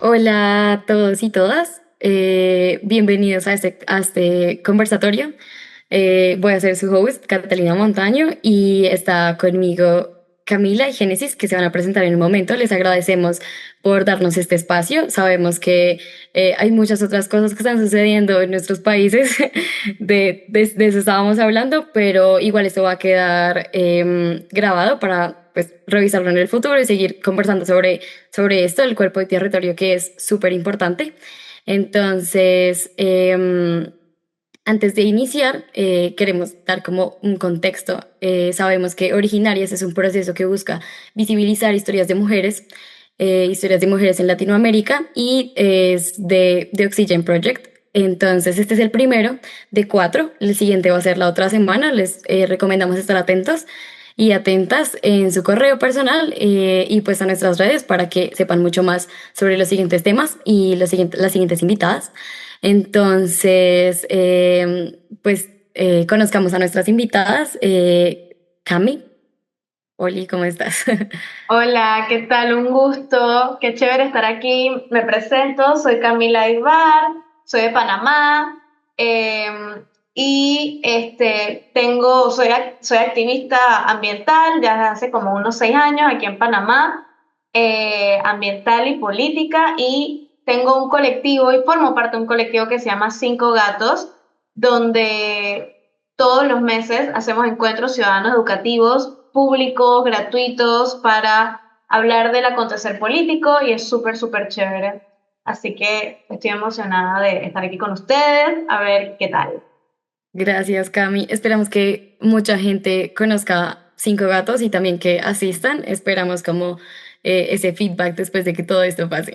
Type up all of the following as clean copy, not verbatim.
Hola a todos y todas, bienvenidos a este conversatorio. Voy a ser su host, Catalina Montaño, y está conmigo Camila y Génesis, que se van a presentar en un momento. Les agradecemos por darnos este espacio. Sabemos que hay muchas otras cosas que están sucediendo en nuestros países, de eso estábamos hablando, pero igual esto va a quedar grabado para pues, revisarlo en el futuro y seguir conversando sobre esto, el cuerpo y territorio, que es súper importante. Entonces, antes de iniciar, queremos dar como un contexto. Sabemos que Originarias es un proceso que busca visibilizar historias de mujeres en Latinoamérica y es de Oxygen Project. Entonces, este es el primero de cuatro. El siguiente va a ser la otra semana. Les recomendamos estar atentos y atentas en su correo personal y pues a nuestras redes para que sepan mucho más sobre los siguientes temas y las siguientes invitadas. Entonces, conozcamos a nuestras invitadas. Cami, Oli, ¿cómo estás? Hola, ¿qué tal? Un gusto, qué chévere estar aquí. Me presento, soy Camila Ibar, soy de Panamá soy activista ambiental desde hace como unos 6 años aquí en Panamá, ambiental y política, y tengo un colectivo y formo parte de un colectivo que se llama Cinco Gatos, donde todos los meses hacemos encuentros ciudadanos educativos, públicos, gratuitos, para hablar del acontecer político y es súper, súper chévere. Así que estoy emocionada de estar aquí con ustedes, a ver qué tal. Gracias, Cami. Esperamos que mucha gente conozca Cinco Gatos y también que asistan. Esperamos como ese feedback después de que todo esto pase.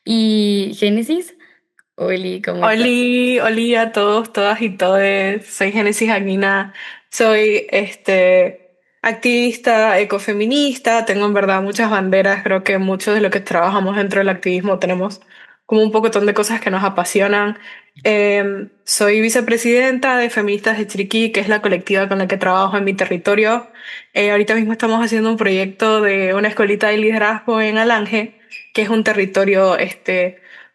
Y Génesis, Oli, ¿cómo estás? Oli, oli a todos, todas y todes. Soy Génesis Aguina. Soy activista ecofeminista. Tengo en verdad muchas banderas. Creo que muchos de los que trabajamos dentro del activismo tenemos como un pocotón de cosas que nos apasionan. Soy vicepresidenta de Feministas de Chiriquí, que es la colectiva con la que trabajo en mi territorio. Ahorita mismo estamos haciendo un proyecto de una escuelita de liderazgo en Alange, que es un territorio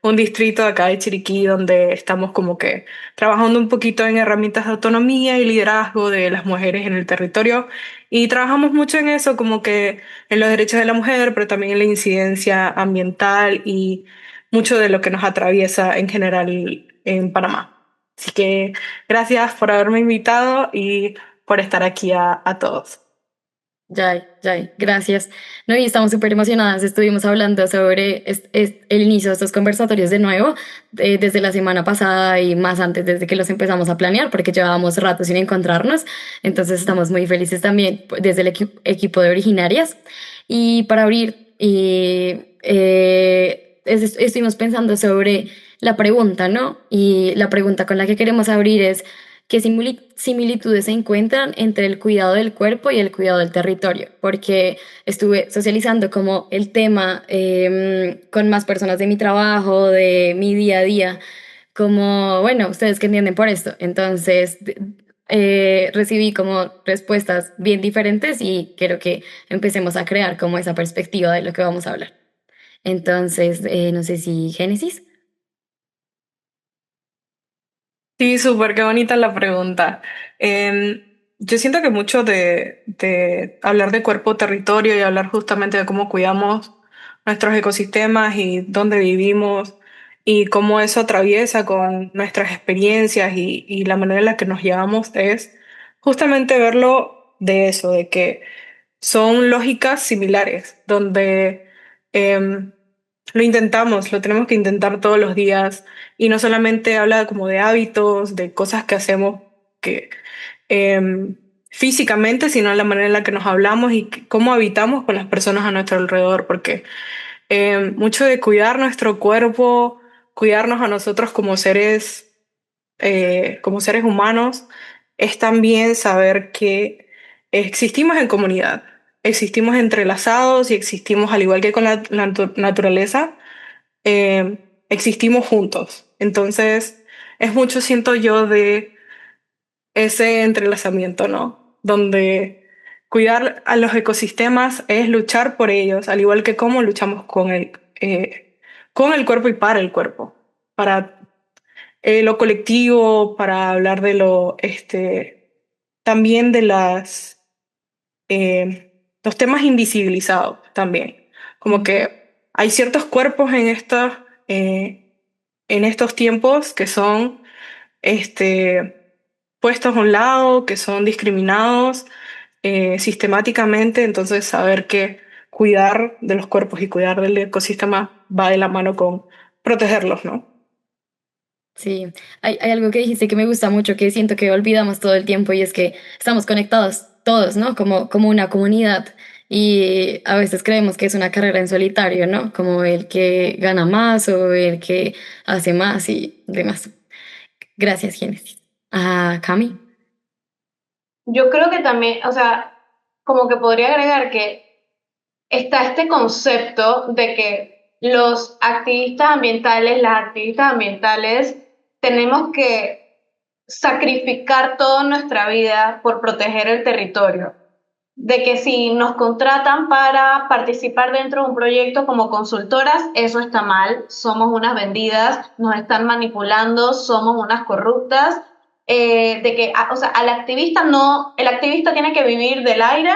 un distrito de acá de Chiriquí donde estamos como que trabajando un poquito en herramientas de autonomía y liderazgo de las mujeres en el territorio y trabajamos mucho en eso, como que en los derechos de la mujer, pero también en la incidencia ambiental y mucho de lo que nos atraviesa en general en Panamá. Así que gracias por haberme invitado y por estar aquí a todos. Ya, gracias. No, y estamos súper emocionadas. Estuvimos hablando sobre el inicio de estos conversatorios de nuevo, desde la semana pasada y más antes, desde que los empezamos a planear, porque llevábamos rato sin encontrarnos. Entonces estamos muy felices también desde el equipo de Originarias. Y para abrir, estuvimos pensando sobre la pregunta, ¿no? Y la pregunta con la que queremos abrir es: ¿qué similitudes se encuentran entre el cuidado del cuerpo y el cuidado del territorio? Porque estuve socializando como el tema con más personas de mi trabajo, de mi día a día, como, bueno, ustedes qué entienden por esto. Entonces, recibí como respuestas bien diferentes y quiero que empecemos a crear como esa perspectiva de lo que vamos a hablar. Entonces, no sé si Génesis. Sí, súper, qué bonita la pregunta. Yo siento que mucho de hablar de cuerpo territorio y hablar justamente de cómo cuidamos nuestros ecosistemas y dónde vivimos y cómo eso atraviesa con nuestras experiencias y la manera en la que nos llevamos es justamente verlo de eso, de que son lógicas similares, donde em, lo intentamos, lo tenemos que intentar todos los días y no solamente habla como de hábitos, de cosas que hacemos que físicamente, sino la manera en la que nos hablamos y cómo habitamos con las personas a nuestro alrededor, porque Mucho de cuidar nuestro cuerpo, cuidarnos a nosotros como seres humanos, es también saber que existimos en comunidad, existimos entrelazados y existimos al igual que con la naturaleza, existimos juntos. Entonces, es mucho, siento yo, de ese entrelazamiento, ¿no? Donde cuidar a los ecosistemas es luchar por ellos, al igual que cómo luchamos con el cuerpo y para el cuerpo, para lo colectivo, para hablar de también de los temas invisibilizados también. Como que hay ciertos cuerpos eh, en estos tiempos que son puestos a un lado, que son discriminados sistemáticamente, entonces saber que cuidar de los cuerpos y cuidar del ecosistema va de la mano con protegerlos, ¿no? Sí, hay algo que dijiste que me gusta mucho, que siento que olvidamos todo el tiempo y es que estamos conectados todos, ¿no? Como una comunidad y a veces creemos que es una carrera en solitario, ¿no? Como el que gana más o el que hace más y demás. Gracias, Génesis. Ah, Cami. Yo creo que también, o sea, como que podría agregar que está este concepto de que los activistas ambientales, las activistas ambientales, tenemos que sacrificar toda nuestra vida por proteger el territorio. De que si nos contratan para participar dentro de un proyecto como consultoras, eso está mal, somos unas vendidas, nos están manipulando, somos unas corruptas, de que, o sea, al activista no, el activista tiene que vivir del aire,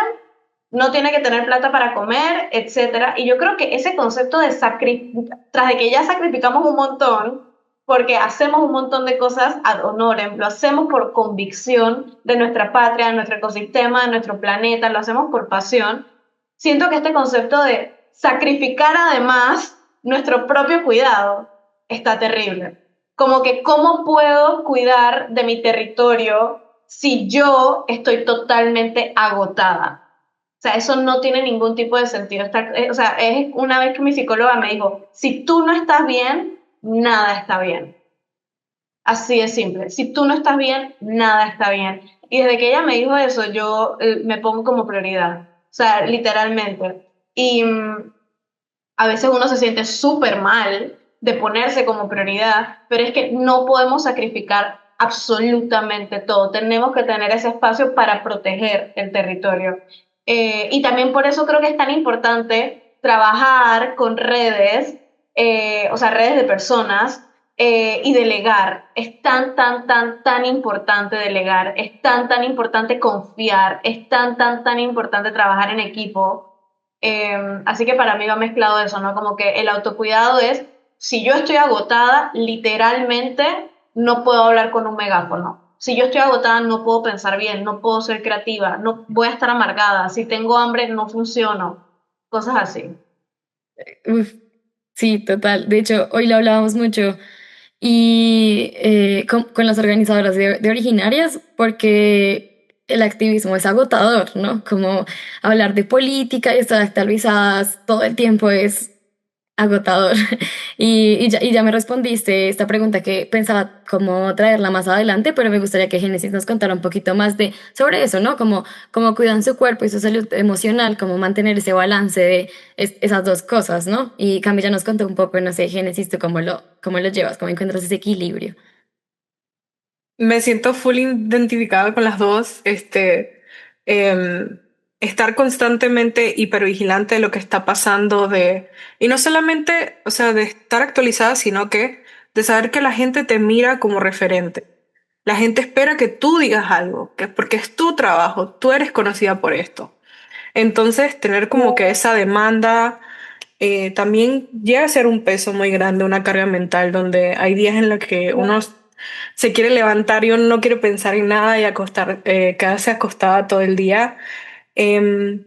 no tiene que tener plata para comer, etcétera. Y yo creo que ese concepto de tras de que ya sacrificamos un montón, porque hacemos un montón de cosas ad honorem, lo hacemos por convicción de nuestra patria, de nuestro ecosistema, de nuestro planeta, lo hacemos por pasión. Siento que este concepto de sacrificar además nuestro propio cuidado está terrible. Como que, ¿cómo puedo cuidar de mi territorio si yo estoy totalmente agotada? O sea, eso no tiene ningún tipo de sentido. O sea, es una vez que mi psicóloga me dijo, si tú no estás bien, nada está bien. Así de simple. Si tú no estás bien, nada está bien. Y desde que ella me dijo eso, yo me pongo como prioridad. O sea, literalmente. Y a veces uno se siente súper mal de ponerse como prioridad, pero es que no podemos sacrificar absolutamente todo. Tenemos que tener ese espacio para proteger el territorio. Y también por eso creo que es tan importante trabajar con redes, o sea, redes de personas y delegar. Es tan importante delegar, es tan importante confiar, es tan importante trabajar en equipo. Así que para mí va mezclado eso, ¿no? Como que el autocuidado es, si yo estoy agotada, literalmente no puedo hablar con un megáfono. Si yo estoy agotada, no puedo pensar bien, no puedo ser creativa, no voy a estar amargada. Si tengo hambre, no funciono. Cosas así. Uf, sí, total. De hecho, hoy lo hablábamos mucho y con las organizadoras de originarias porque el activismo es agotador, ¿no? Como hablar de política y estar actualizadas todo el tiempo es agotador. Y ya me respondiste esta pregunta que pensaba cómo traerla más adelante, pero me gustaría que Génesis nos contara un poquito más de sobre eso, ¿no? Cómo cuidan su cuerpo y su salud emocional, cómo mantener ese balance de esas dos cosas, ¿no? Y Camila nos contó un poco, no sé, Génesis, ¿tú cómo lo llevas? ¿Cómo encuentras ese equilibrio? Me siento full identificada con las dos. Em, Estar constantemente hipervigilante de lo que está pasando y no solamente, o sea, de estar actualizada, sino que de saber que la gente te mira como referente. La gente espera que tú digas algo, que porque es tu trabajo, tú eres conocida por esto. Entonces, tener como que esa demanda también llega a ser un peso muy grande, una carga mental, donde hay días en los que uno se quiere levantar y uno no quiere pensar en nada y quedarse acostada todo el día.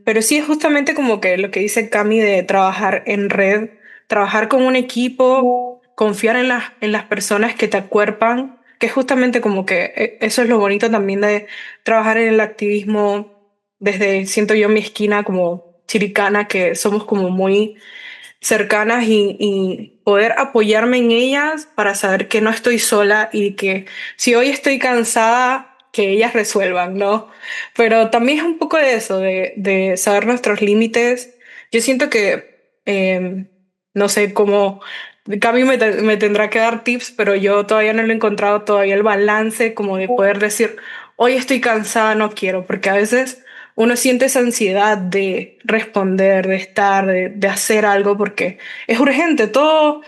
Pero sí es justamente como que lo que dice Cami de trabajar en red, trabajar con un equipo, confiar en en las personas que te acuerpan, que es justamente como que eso es lo bonito también de trabajar en el activismo desde, siento yo, mi esquina como chiricana, que somos como muy cercanas y poder apoyarme en ellas para saber que no estoy sola y que si hoy estoy cansada, que ellas resuelvan, ¿no? Pero también es un poco de eso, de saber nuestros límites. Yo siento que, no sé cómo, Cami me tendrá que dar tips, pero yo todavía no lo he encontrado todavía el balance como de poder decir, hoy estoy cansada, no quiero, porque a veces uno siente esa ansiedad de responder, de estar, de hacer algo, porque es urgente. Todo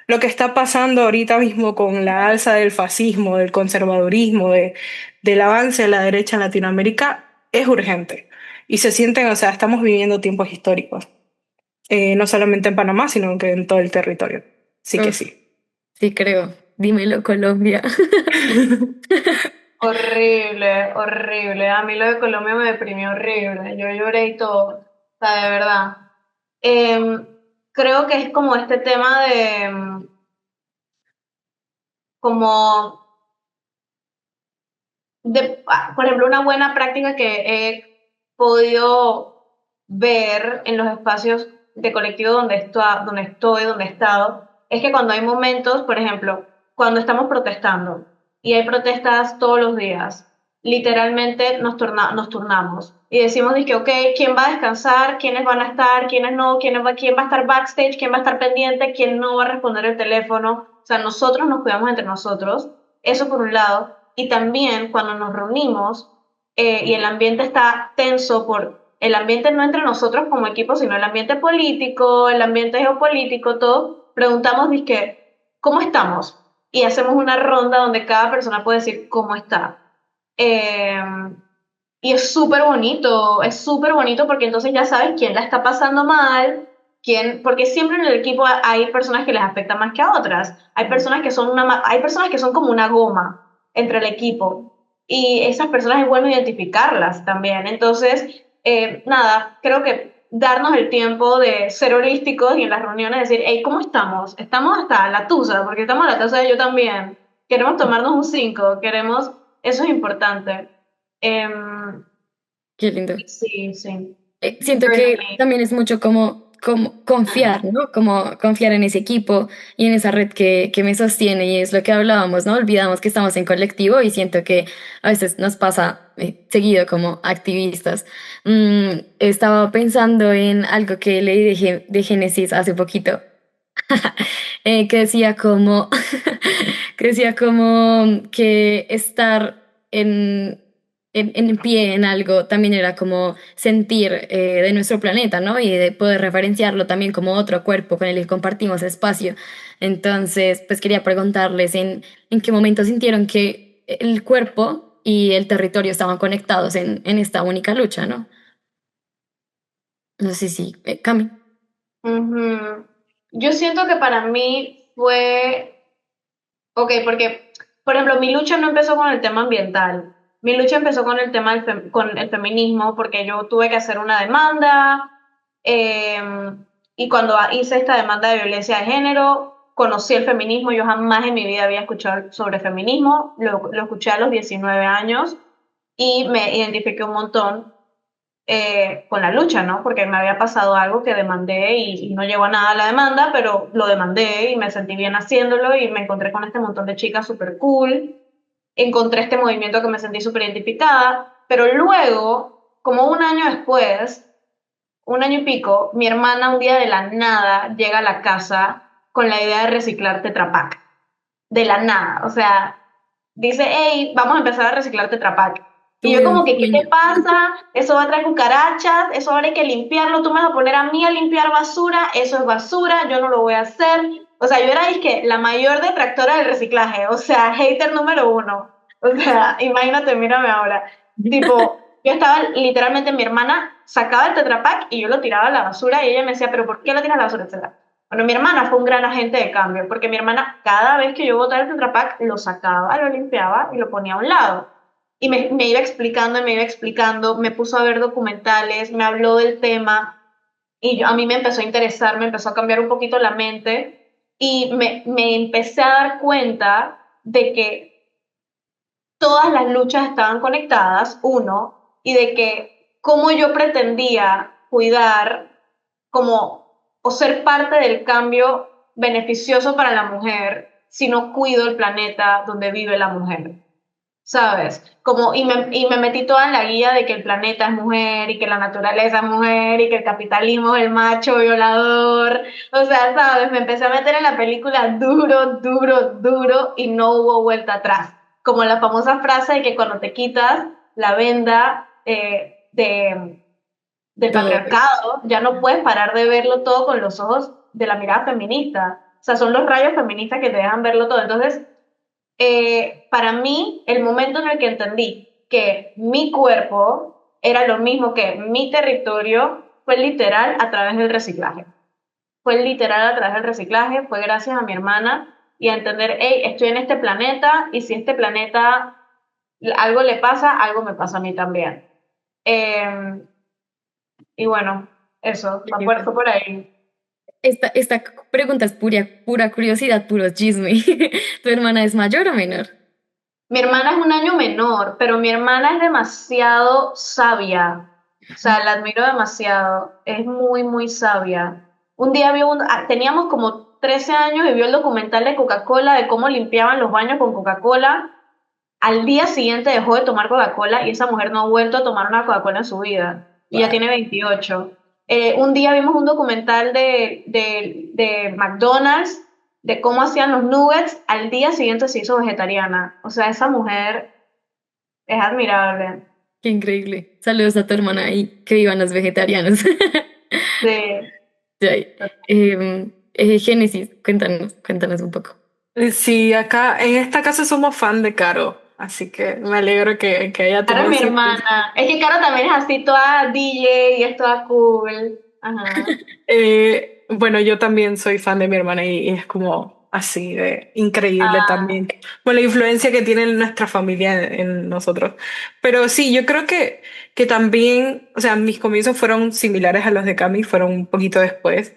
lo que está pasando ahorita mismo con la alza del fascismo, del conservadurismo, del avance de la derecha en Latinoamérica, es urgente. Y se sienten, o sea, estamos viviendo tiempos históricos, no solamente en Panamá, sino que en todo el territorio. Sí que Uf, sí. sí creo. Dímelo, Colombia. Horrible, horrible. A mí lo de Colombia me deprimió horrible. Yo lloré y todo. O sea, de verdad. Em, Creo que es como este tema de, como por ejemplo, una buena práctica que he podido ver en los espacios de colectivo donde he estado, es que cuando hay momentos, por ejemplo, cuando estamos protestando y hay protestas todos los días, literalmente nos turnamos y decimos, dizque, ok, ¿quién va a descansar? ¿Quiénes van a estar? ¿Quiénes no? ¿Quién va a estar backstage? ¿Quién va a estar pendiente? ¿Quién no va a responder el teléfono? O sea, nosotros nos cuidamos entre nosotros, eso por un lado. Y también cuando nos reunimos y el ambiente está tenso por el ambiente no entre nosotros como equipo, sino el ambiente político, el ambiente geopolítico, todo, preguntamos, dizque, ¿cómo estamos? Y hacemos una ronda donde cada persona puede decir cómo está. Eh, y es súper bonito porque entonces ya sabes quién la está pasando mal, quién, porque siempre en el equipo hay personas que les afecta más que a otras. Hay personas que son como una goma entre el equipo y esas personas es bueno identificarlas también. Entonces, nada, creo que darnos el tiempo de ser holísticos y en las reuniones decir, hey, ¿cómo estamos? Estamos hasta la tusa, porque estamos a la tusa de yo también. Queremos tomarnos un 5 queremos, eso es importante. Em, Qué lindo. sí, sí. Siento que Journaling. también es mucho como confiar, ¿no? Como confiar en ese equipo y en esa red que me sostiene y es lo que hablábamos, ¿no? Olvidamos que estamos en colectivo y siento que a veces nos pasa seguido como activistas. Estaba pensando en algo que leí de Génesis hace poquito, que decía como, que decía como que estar en pie en algo también era como sentir de nuestro planeta, ¿no? Y de poder referenciarlo también como otro cuerpo con el que compartimos espacio. Entonces, pues quería preguntarles en qué momento sintieron que el cuerpo y el territorio estaban conectados en esta única lucha, ¿no? No sé si, Cami. Ujú. Yo siento que para mí fue, ok, porque, por ejemplo, mi lucha no empezó con el tema ambiental. Mi lucha empezó con el tema con el feminismo, porque yo tuve que hacer una demanda, eh, y cuando hice esta demanda de violencia de género, conocí el feminismo. Yo jamás en mi vida había escuchado sobre feminismo, lo escuché a los 19 años y me identifiqué un montón con la lucha, ¿no? Porque me había pasado algo que demandé y no llegó a nada la demanda, pero lo demandé y me sentí bien haciéndolo y me encontré con este montón de chicas súper cool, encontré este movimiento que me sentí súper identificada, pero luego, como un año después, un año y pico, mi hermana un día de la nada llega a la casa con la idea de reciclar Tetra Pak. De la nada, o sea, dice, hey, vamos a empezar a reciclar Tetra Pak. Y yo Tuve un como que, ¿qué te sueño. pasa? Eso va a traer cucarachas, eso ahora hay que limpiarlo, tú me vas a poner a mí a limpiar basura, eso es basura, yo no lo voy a hacer. O sea, yo era, dizque, la mayor detractora del reciclaje, o sea, hater número uno. O sea, imagínate, mírame ahora. Tipo, yo estaba literalmente, mi hermana sacaba el Tetra Pak y yo lo tiraba a la basura y ella me decía, ¿pero por qué lo tiras a la basura? Etcétera. Bueno, mi hermana fue un gran agente de cambio, porque mi hermana cada vez que yo botaba el Tetra Pak, lo sacaba, lo limpiaba y lo ponía a un lado. Y me iba explicando y me iba explicando, me puso a ver documentales, me habló del tema y a mí me empezó a interesar, me empezó a cambiar un poquito la mente y me empecé a dar cuenta de que todas las luchas estaban conectadas, uno, y de que cómo yo pretendía cuidar como o ser parte del cambio beneficioso para la mujer si no cuido el planeta donde vive la mujer. ¿Sabes? Como, y me metí toda en la guía de que el planeta es mujer y que la naturaleza es mujer y que el capitalismo es el macho violador. O sea, ¿sabes? Me empecé a meter en la película duro, duro, duro y no hubo vuelta atrás. Como la famosa frase de que cuando te quitas la venda del Todo. patriarcado, ya no puedes parar de verlo todo con los ojos de la mirada feminista. O sea, son los rayos feministas que te dejan verlo todo. Entonces, para mí, el momento en el que entendí que mi cuerpo era lo mismo que mi territorio fue literal a través del reciclaje. Fue literal a través del reciclaje, fue gracias a mi hermana y a entender, hey, estoy en este planeta y si este planeta algo le pasa, algo me pasa a mí también. Eh, y bueno, eso, fue por ahí. Esta pregunta es pura curiosidad, puro chisme. ¿Tu hermana es mayor o menor? Mi hermana es un año menor, pero mi hermana es demasiado sabia. O sea, la admiro demasiado. Es muy, muy sabia. Un día teníamos como 13 años y vio el documental de Coca-Cola de cómo limpiaban los baños con Coca-Cola. Al día siguiente dejó de tomar Coca-Cola y esa mujer no ha vuelto a tomar una Coca-Cola en su vida. Y ya Wow, tiene 28. Un día vimos un documental de McDonald's de cómo hacían los nuggets. Al día siguiente se hizo vegetariana. O sea, esa mujer es admirable. qué increíble. Saludos a tu hermana y que vivan los vegetarianos. Sí. Ya, Génesis, cuéntanos un poco. Sí, acá en esta casa somos fan de Caro, así que me alegro que haya Ahora tenido mi esa hermana. Es que Caro también es así, toda DJ y es toda cool. Ajá. Bueno, yo también soy fan de mi hermana y es como así de increíble Ah, también, con la influencia que tiene nuestra familia en nosotros. Pero sí, yo creo que también, o sea, mis comienzos fueron similares a los de Cami, fueron un poquito después,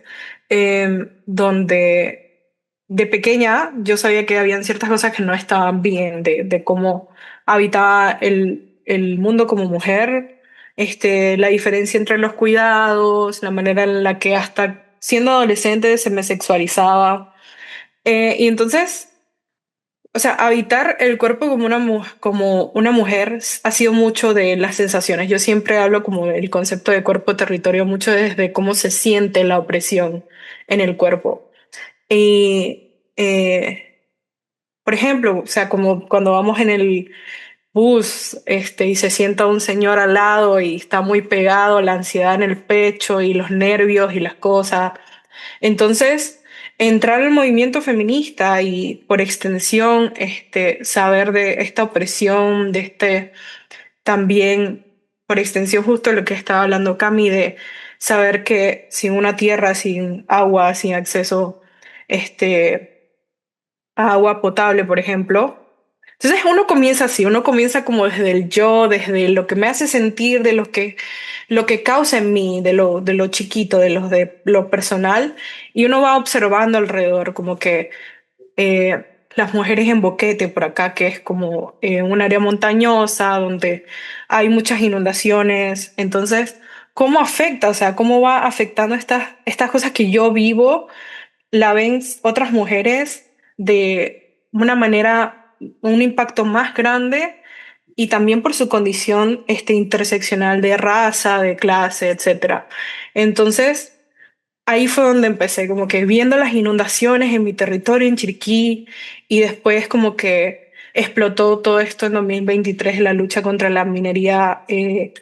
donde de pequeña yo sabía que habían ciertas cosas que no estaban bien, de cómo habitaba el mundo como mujer, la diferencia entre los cuidados, la manera en la que hasta siendo adolescente se me sexualizaba. Y entonces, o sea, habitar el cuerpo como como una mujer ha sido mucho de las sensaciones. Yo siempre hablo como del concepto de cuerpo-territorio, mucho desde cómo se siente la opresión en el cuerpo. Y, por ejemplo, o sea, como cuando vamos en el bus, y se sienta un señor al lado y está muy pegado, la ansiedad en el pecho y los nervios y las cosas. Entonces, entrar al movimiento feminista y por extensión, saber de esta opresión, de también, por extensión, justo lo que estaba hablando Cami, de saber que sin una tierra, sin agua, sin acceso, a agua potable, por ejemplo. Entonces uno comienza así, uno comienza como desde el yo, desde lo que me hace sentir, de lo que causa en mí, de lo chiquito, de lo personal, y uno va observando alrededor, como que las mujeres en Boquete, por acá, que es como un área montañosa, donde hay muchas inundaciones. Entonces, ¿cómo afecta? O sea, ¿cómo va afectando estas cosas que yo vivo? La ven otras mujeres de una manera, un impacto más grande y también por su condición interseccional de raza, de clase, etcétera. Entonces, ahí fue donde empecé, como que viendo las inundaciones en mi territorio, en Chiriquí, y después como que explotó todo esto en 2023, la lucha contra la minería, en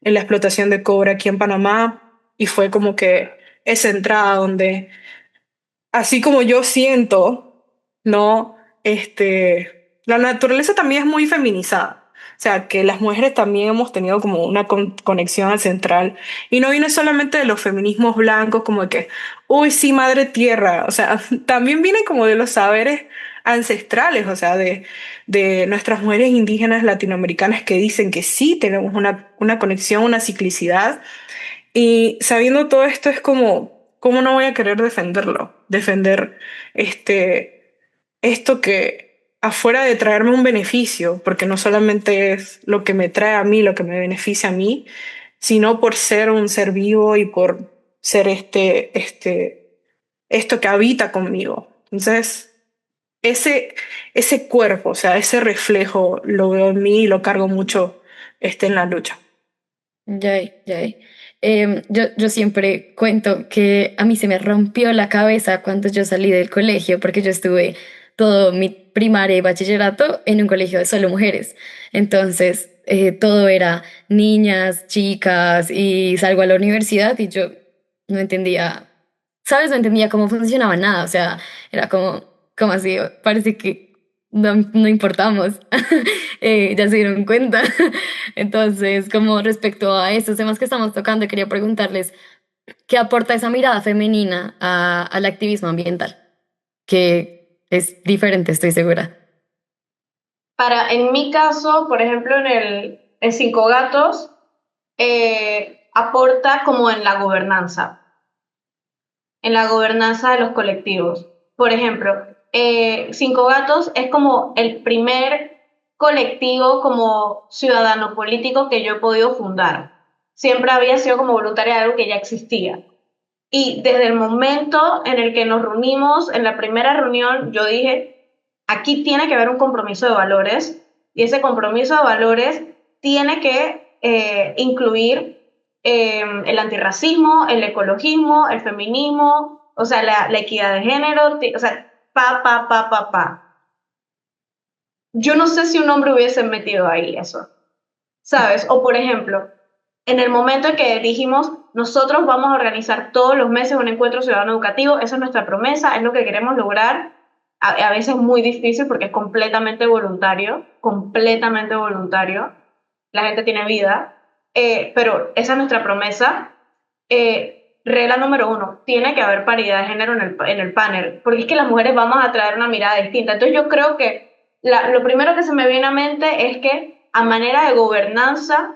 la explotación de cobre aquí en Panamá, y fue como que esa entrada donde así como yo siento, ¿no? La naturaleza también es muy feminizada. O sea, que las mujeres también hemos tenido como una conexión ancestral. Y no viene solamente de los feminismos blancos, como de que, uy, sí, madre tierra. O sea, también viene como de los saberes ancestrales, o sea, de nuestras mujeres indígenas latinoamericanas que dicen que sí tenemos una conexión, una ciclicidad y sabiendo todo esto es como, ¿cómo no voy a querer defenderlo? Defender esto que afuera de traerme un beneficio, porque no solamente es lo que me trae a mí, lo que me beneficia a mí, sino por ser un ser vivo y por ser esto que habita conmigo. Entonces, ese cuerpo, o sea, ese reflejo lo veo en mí y lo cargo mucho en la lucha. Ya, ya. Yo siempre cuento que a mí se me rompió la cabeza cuando yo salí del colegio, porque yo estuve todo mi primaria y bachillerato en un colegio de solo mujeres. Entonces, todo era niñas, chicas, y salgo a la universidad y yo no entendía, ¿sabes? No entendía cómo funcionaba nada. O sea, era como así, parece que no importamos. Ya se dieron cuenta. Entonces, como respecto a estos temas que estamos tocando, quería preguntarles, ¿qué aporta esa mirada femenina al activismo ambiental? Que es diferente, estoy segura. En mi caso, por ejemplo, en Cinco Gatos, aporta como en la gobernanza de los colectivos. Por ejemplo, Cinco Gatos es como el primer colectivo como ciudadano político que yo he podido fundar. Siempre había sido como voluntaria de algo que ya existía. Y desde el momento en el que nos reunimos, en la primera reunión, yo dije, aquí tiene que haber un compromiso de valores y ese compromiso de valores tiene que incluir el antirracismo, el ecologismo, el feminismo, o sea, la equidad de género, o sea, pa. Yo no sé si un hombre hubiese metido ahí eso, ¿sabes? O por ejemplo, en el momento en que dijimos, nosotros vamos a organizar todos los meses un encuentro ciudadano educativo, esa es nuestra promesa, es lo que queremos lograr, a veces muy difícil porque es completamente voluntario, la gente tiene vida, pero esa es nuestra promesa. Regla número uno, tiene que haber paridad de género en el panel, porque es que las mujeres vamos a traer una mirada distinta. Entonces yo creo que lo primero que se me viene a mente es que a manera de gobernanza,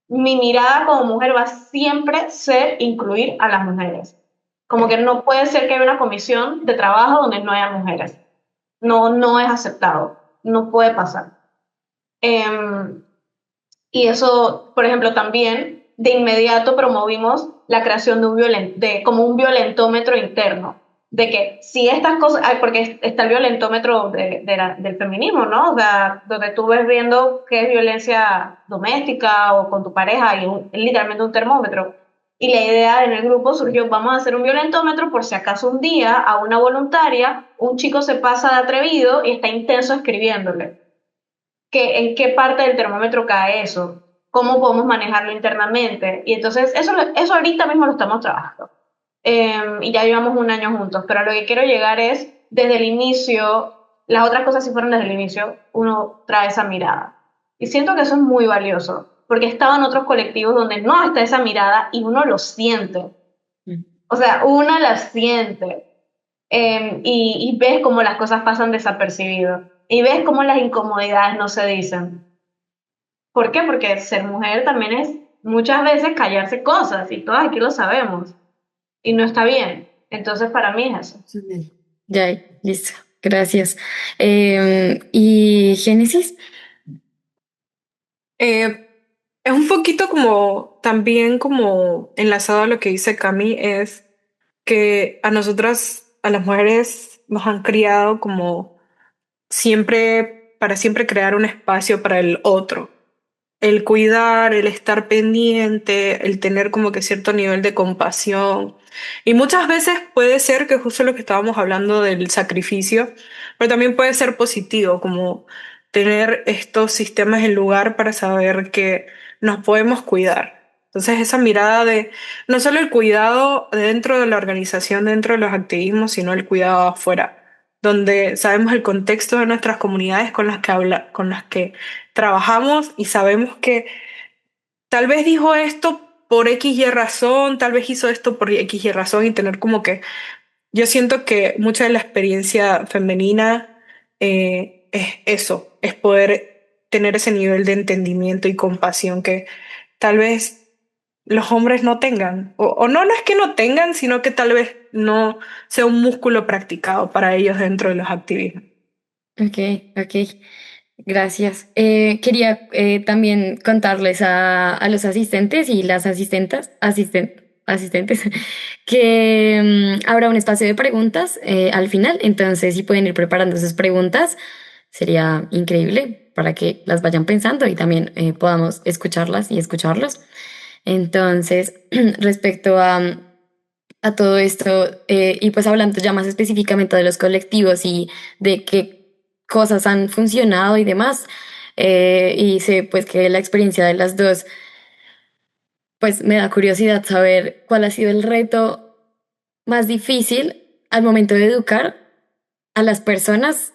mi mirada como mujer va a siempre ser incluir a las mujeres. Como que no puede ser que haya una comisión de trabajo donde no haya mujeres. No, no es aceptado. No puede pasar. Eh, y eso, por ejemplo, también de inmediato promovimos la creación de como un violentómetro interno, de que si estas cosas, porque está el violentómetro del feminismo, ¿no? O sea, donde tú ves viendo qué es violencia doméstica o con tu pareja y es literalmente un termómetro. Y la idea en el grupo surgió, vamos a hacer un violentómetro por si acaso un día a una voluntaria un chico se pasa de atrevido y está intenso escribiéndole en qué parte del termómetro cae eso, cómo podemos manejarlo internamente. Y entonces eso ahorita mismo lo estamos trabajando. Y ya llevamos un año juntos, pero a lo que quiero llegar es, desde el inicio, las otras cosas si fueron desde el inicio, uno trae esa mirada. Y siento que eso es muy valioso, porque he estado en otros colectivos donde no está esa mirada y uno lo siente. O sea, uno la siente y ves cómo las cosas pasan desapercibidas y ves cómo las incomodidades no se dicen. ¿Por qué? Porque ser mujer también es muchas veces callarse cosas y todas aquí lo sabemos y no está bien. Entonces para mí es eso. Ya, listo. Gracias. ¿Y Génesis? Eh, es un poquito como, también como enlazado a lo que dice Cami, es que a nosotras, a las mujeres, nos han criado como siempre, para siempre crear un espacio para el otro. El cuidar, el estar pendiente, el tener como que cierto nivel de compasión. Y muchas veces puede ser que justo lo que estábamos hablando del sacrificio, pero también puede ser positivo, como tener estos sistemas en lugar para saber que nos podemos cuidar. Entonces esa mirada de no solo el cuidado dentro de la organización, dentro de los activismos, sino el cuidado afuera, donde sabemos el contexto de nuestras comunidades con las que trabajamos y sabemos que tal vez dijo esto por X y razón, tal vez hizo esto por X y razón y tener como que yo siento que mucha de la experiencia femenina es eso, es poder tener ese nivel de entendimiento y compasión que tal vez los hombres no tengan, o no, no es que no tengan, sino que tal vez no sea un músculo practicado para ellos dentro de los activismos. Ok, ok. Gracias. Quería también contarles a los asistentes y las asistentas, asistentes, que habrá un espacio de preguntas al final, entonces si pueden ir preparando sus preguntas, sería increíble para que las vayan pensando y también podamos escucharlas y escucharlos. Entonces, respecto a todo esto, y pues hablando ya más específicamente de los colectivos y de qué cosas han funcionado y demás, y sé pues que la experiencia de las dos, pues me da curiosidad saber cuál ha sido el reto más difícil al momento de educar a las personas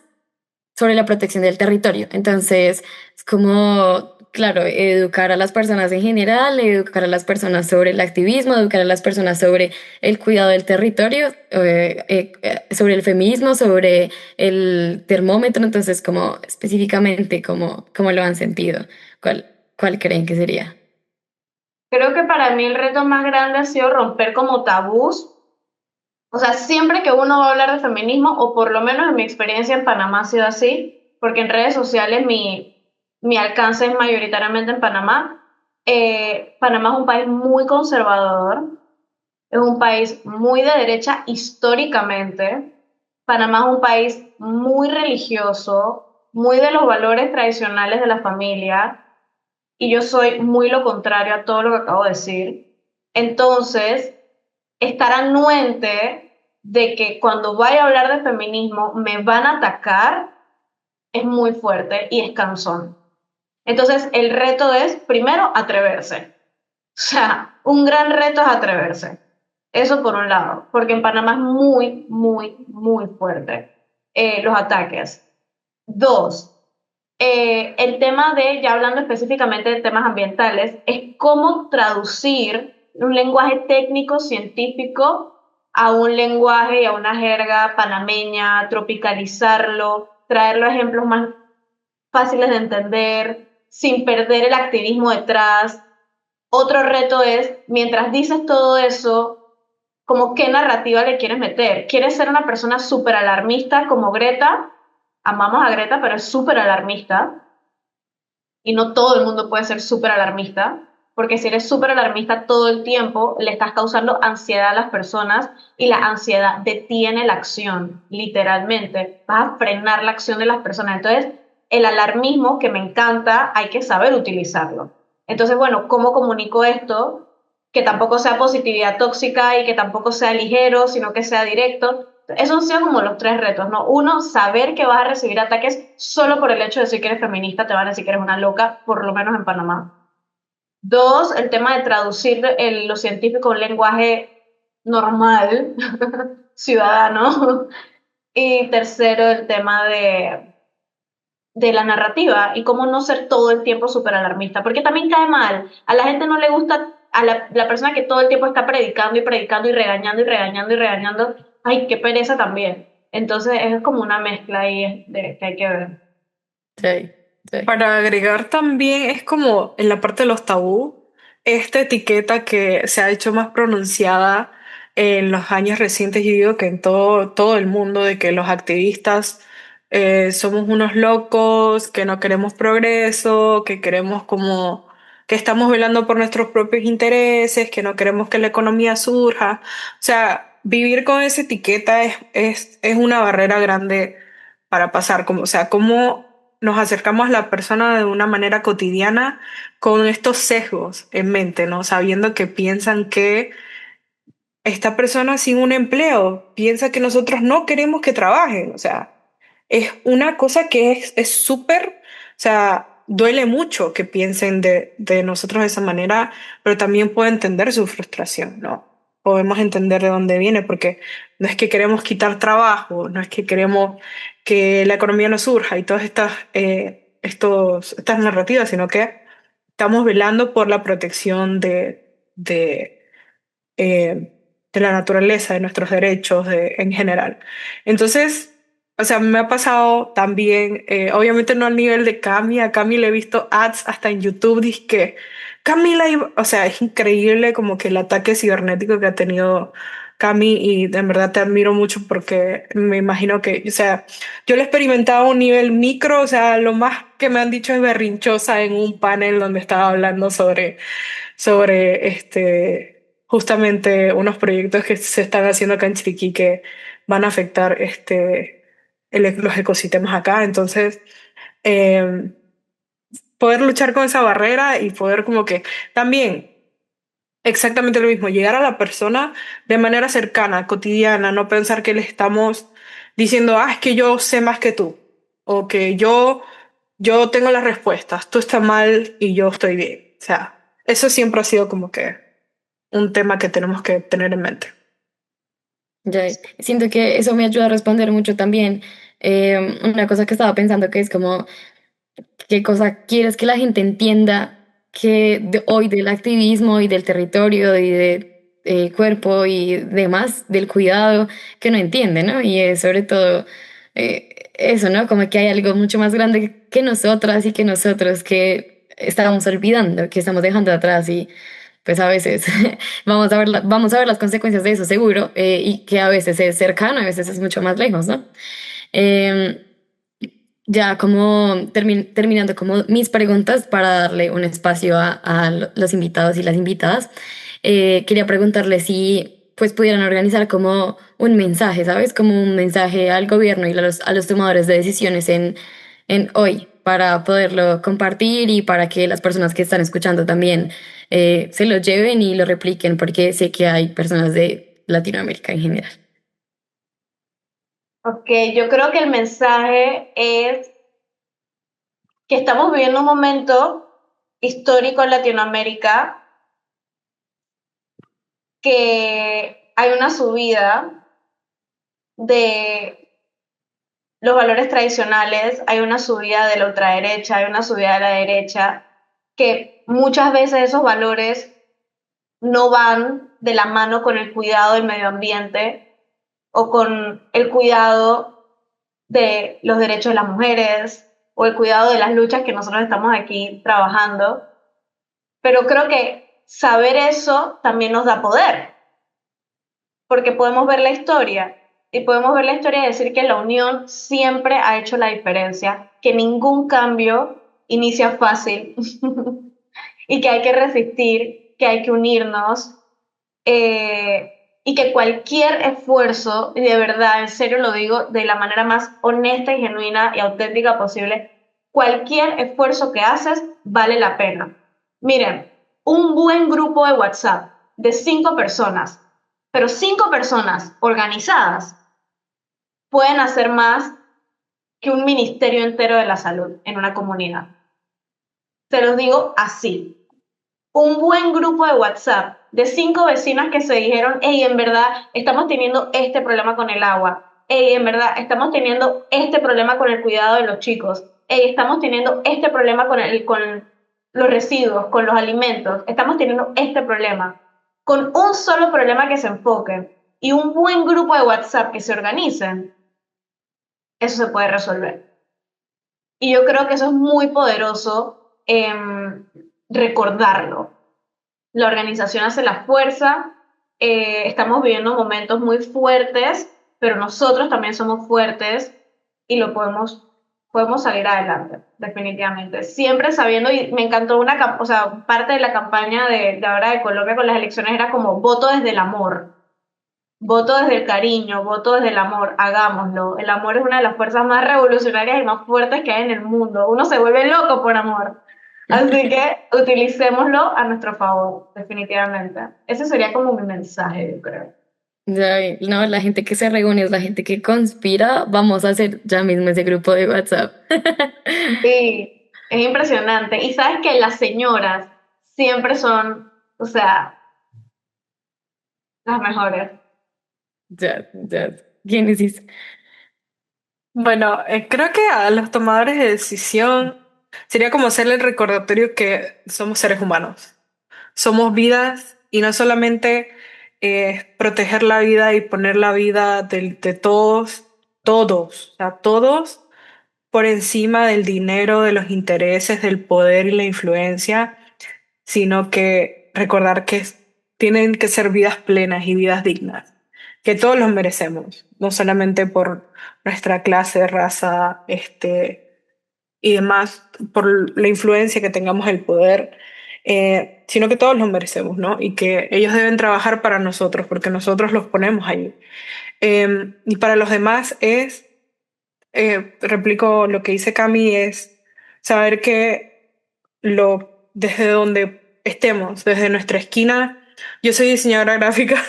sobre la protección del territorio. Entonces, es como, claro, educar a las personas en general, educar a las personas sobre el activismo, educar a las personas sobre el cuidado del territorio, sobre el feminismo, sobre el termómetro. Entonces, como específicamente, cómo lo han sentido? ¿Cuál, cuál creen que sería? Creo que para mí el reto más grande ha sido romper como tabús. O sea, siempre que uno va a hablar de feminismo, o por lo menos en mi experiencia en Panamá ha sido así, porque en redes sociales mi alcance es mayoritariamente en Panamá. Panamá es un país muy conservador, es un país muy de derecha históricamente. Panamá es un país muy religioso, muy de los valores tradicionales de la familia, y yo soy muy lo contrario a todo lo que acabo de decir. Entonces, estar anuente de que cuando vaya a hablar de feminismo me van a atacar es muy fuerte y es cansón. Entonces, el reto es, primero, atreverse. O sea, un gran reto es atreverse. Eso por un lado, porque en Panamá es muy, muy, muy fuerte los ataques. Dos, el tema de, ya hablando específicamente de temas ambientales, es cómo traducir un lenguaje técnico, científico, a un lenguaje y a una jerga panameña, tropicalizarlo, traerlo a ejemplos más fáciles de entender, sin perder el activismo detrás. Otro reto es, mientras dices todo eso, como qué narrativa le quieres meter. ¿Quieres ser una persona súper alarmista como Greta? Amamos a Greta, pero es súper alarmista y no todo el mundo puede ser súper alarmista, porque si eres súper alarmista todo el tiempo, le estás causando ansiedad a las personas y la ansiedad detiene la acción, literalmente. Vas a frenar la acción de las personas. Entonces, el alarmismo, que me encanta, hay que saber utilizarlo. Entonces, bueno, ¿cómo comunico esto? Que tampoco sea positividad tóxica y que tampoco sea ligero, sino que sea directo. Esos han sido como los tres retos, ¿no? Uno, saber que vas a recibir ataques solo por el hecho de decir que eres feminista, te van a decir que eres una loca, por lo menos en Panamá. Dos, el tema de traducir lo científico a un lenguaje normal, ciudadano. Y tercero, el tema de la narrativa y cómo no ser todo el tiempo súper alarmista, porque también cae mal. A la gente no le gusta a la persona que todo el tiempo está predicando y predicando y regañando y regañando y regañando. Ay, qué pereza también. Entonces es como una mezcla ahí que hay que ver. Sí, sí. Para agregar también es como en la parte de los tabú, esta etiqueta que se ha hecho más pronunciada en los años recientes, yo digo que en todo el mundo, de que los activistas somos unos locos, que no queremos progreso, que queremos como que estamos velando por nuestros propios intereses, que no queremos que la economía surja. O sea, vivir con esa etiqueta es una barrera grande para pasar, como, o sea, cómo nos acercamos a la persona de una manera cotidiana con estos sesgos en mente, ¿no? Sabiendo que piensan que esta persona sin un empleo piensa que nosotros no queremos que trabajen. O sea, es una cosa que es súper, o sea, duele mucho que piensen de nosotros de esa manera, pero también puedo entender su frustración, ¿no? Podemos entender de dónde viene, porque no es que queremos quitar trabajo, no es que queremos que la economía no surja y todas estas narrativas, sino que estamos velando por la protección eh, de la naturaleza, de nuestros derechos en general. Entonces, o sea, me ha pasado también, obviamente no al nivel de Cami, a Cami le he visto ads hasta en YouTube, dice que Camila, o sea, es increíble como que el ataque cibernético que ha tenido Cami y en verdad te admiro mucho porque me imagino que, o sea, yo lo he experimentado a un nivel micro, o sea, lo más que me han dicho es berrinchosa en un panel donde estaba hablando sobre justamente unos proyectos que se están haciendo acá en Chiriquí que van a afectar los ecosistemas acá. Entonces, eh, poder luchar con esa barrera y poder como que también exactamente lo mismo, llegar a la persona de manera cercana, cotidiana, no pensar que le estamos diciendo, es que yo sé más que tú, o que yo tengo las respuestas, tú estás mal y yo estoy bien. O sea, eso siempre ha sido como que un tema que tenemos que tener en mente. Ya, siento que eso me ayuda a responder mucho también. Una cosa que estaba pensando que es como, ¿qué cosa quieres que la gente entienda que hoy del activismo y del territorio y de cuerpo y demás, del cuidado, que no entiende, ¿no? Y es sobre todo eso, ¿no? Como que hay algo mucho más grande que nosotras y que nosotros que estábamos olvidando, que estamos dejando atrás y pues a veces vamos a ver las consecuencias de eso seguro y que a veces es cercano, a veces es mucho más lejos, ¿no? Eh, ya como terminando como mis preguntas para darle un espacio a los invitados y las invitadas, quería preguntarle si pues pudieran organizar como un mensaje, ¿sabes? Como un mensaje al gobierno y a los tomadores de decisiones en hoy para poderlo compartir y para que las personas que están escuchando también se lo lleven y lo repliquen, porque sé que hay personas de Latinoamérica en general. Ok, yo creo que el mensaje es que estamos viviendo un momento histórico en Latinoamérica, que hay una subida de los valores tradicionales, hay una subida de la ultraderecha, hay una subida de la derecha, que muchas veces esos valores no van de la mano con el cuidado del medio ambiente o con el cuidado de los derechos de las mujeres o el cuidado de las luchas que nosotros estamos aquí trabajando. Pero creo que saber eso también nos da poder, porque podemos ver la historia y podemos ver la historia y decir que la unión siempre ha hecho la diferencia, que ningún cambio inicia fácil y que hay que resistir, que hay que unirnos y que cualquier esfuerzo, y de verdad, en serio lo digo de la manera más honesta y genuina y auténtica posible, cualquier esfuerzo que haces vale la pena. Miren, un buen grupo de WhatsApp de 5 personas, pero 5 personas organizadas, pueden hacer más que un ministerio entero de la salud en una comunidad. Se los digo así. Un buen grupo de WhatsApp de 5 vecinas que se dijeron, hey, en verdad estamos teniendo este problema con el agua, hey, en verdad estamos teniendo este problema con el cuidado de los chicos, hey, estamos teniendo este problema con los residuos, con los alimentos, estamos teniendo este problema. Con un solo problema que se enfoquen y un buen grupo de WhatsApp que se organicen, eso se puede resolver. Y yo creo que eso es muy poderoso recordarlo. La organización hace la fuerza, estamos viviendo momentos muy fuertes, pero nosotros también somos fuertes y podemos salir adelante, definitivamente. Siempre sabiendo, y me encantó o sea, parte de la campaña de ahora de Colombia con las elecciones era como voto desde el amor, voto desde el cariño, voto desde el amor, hagámoslo. El amor es una de las fuerzas más revolucionarias y más fuertes que hay en el mundo. Uno se vuelve loco por amor. Así que utilicémoslo a nuestro favor, definitivamente. Ese sería como mi mensaje, yo creo. Ya, no, la gente que se reúne es la gente que conspira. Vamos a hacer ya mismo ese grupo de WhatsApp. Sí, es impresionante. Y sabes que las señoras siempre son, o sea, las mejores. Ya, ya. Génesis. Bueno, creo que a los tomadores de decisión sería como hacerle el recordatorio que somos seres humanos. Somos vidas y no solamente proteger la vida y poner la vida de todos, o sea, todos por encima del dinero, de los intereses, del poder y la influencia, sino que recordar que tienen que ser vidas plenas y vidas dignas, que todos los merecemos, no solamente por nuestra clase, raza, y demás, por la influencia que tengamos el poder. sino que todos lo merecemos, ¿no? Y que ellos deben trabajar para nosotros, porque nosotros los ponemos ahí. Y para los demás es, replico lo que dice Cami, es saber que desde donde estemos, desde nuestra esquina, yo soy diseñadora gráfica,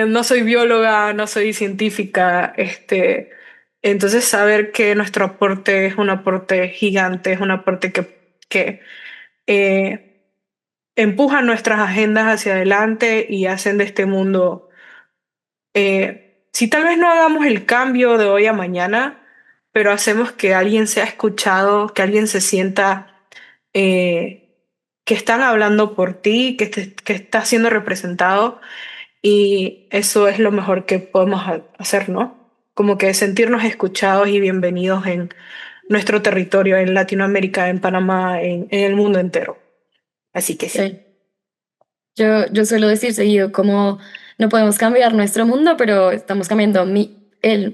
no soy bióloga, no soy científica, entonces saber que nuestro aporte es un aporte gigante, es un aporte que eh, empuja nuestras agendas hacia adelante y hacen de este mundo, si tal vez no hagamos el cambio de hoy a mañana, pero hacemos que alguien sea escuchado, que alguien se sienta que están hablando por ti, que está siendo representado, y eso es lo mejor que podemos hacer, ¿no? Como que sentirnos escuchados y bienvenidos en nuestro territorio, en Latinoamérica, en Panamá, en el mundo entero. Así que sí. Sí. Yo suelo decir seguido como no podemos cambiar nuestro mundo, pero estamos cambiando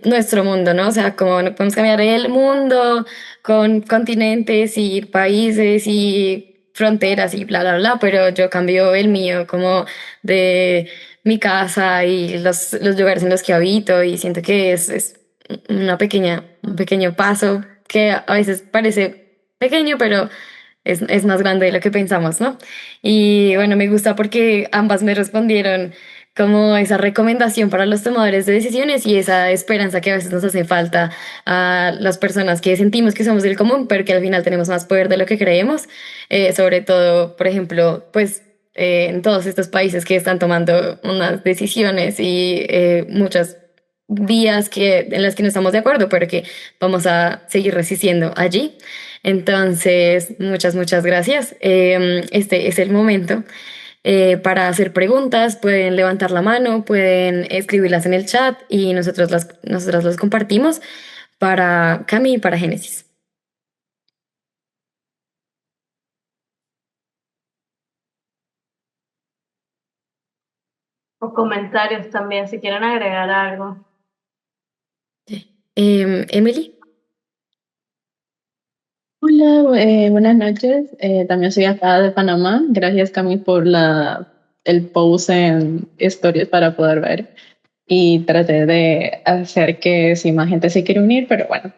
nuestro mundo, ¿no? O sea, como no podemos cambiar el mundo con continentes y países y fronteras y bla, bla, bla, pero yo cambio el mío como de mi casa y los lugares en los que habito y siento que es un pequeño paso que a veces parece pequeño, pero es más grande de lo que pensamos, ¿no? Y bueno, me gusta porque ambas me respondieron como esa recomendación para los tomadores de decisiones y esa esperanza que a veces nos hace falta a las personas que sentimos que somos del común, pero que al final tenemos más poder de lo que creemos. Sobre todo, por ejemplo, pues en todos estos países que están tomando unas decisiones y muchas vías en las que no estamos de acuerdo, pero que vamos a seguir resistiendo allí. Entonces, muchas gracias. Este es el momento para hacer preguntas. Pueden levantar la mano, pueden escribirlas en el chat y nosotras las compartimos para Cami y para Génesis. O comentarios también, si quieren agregar algo. Emily. Hola, buenas noches. También soy acá de Panamá. Gracias, Cami, por el post en historias para poder ver. Y traté de hacer que si más gente se quiere unir, pero bueno.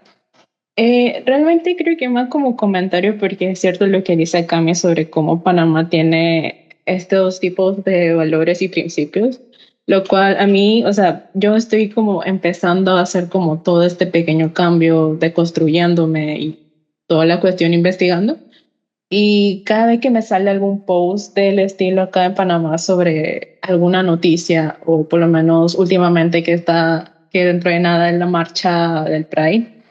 Realmente creo que más como comentario, porque es cierto lo que dice Cami sobre cómo Panamá tiene estos tipos de valores y principios, lo cual a mí, o sea, yo estoy como empezando a hacer como todo este pequeño cambio de construyéndome y toda la cuestión investigando. Y cada vez que me sale algún post del estilo acá en Panamá sobre alguna noticia, o por lo menos últimamente que dentro de nada en la marcha del Pride,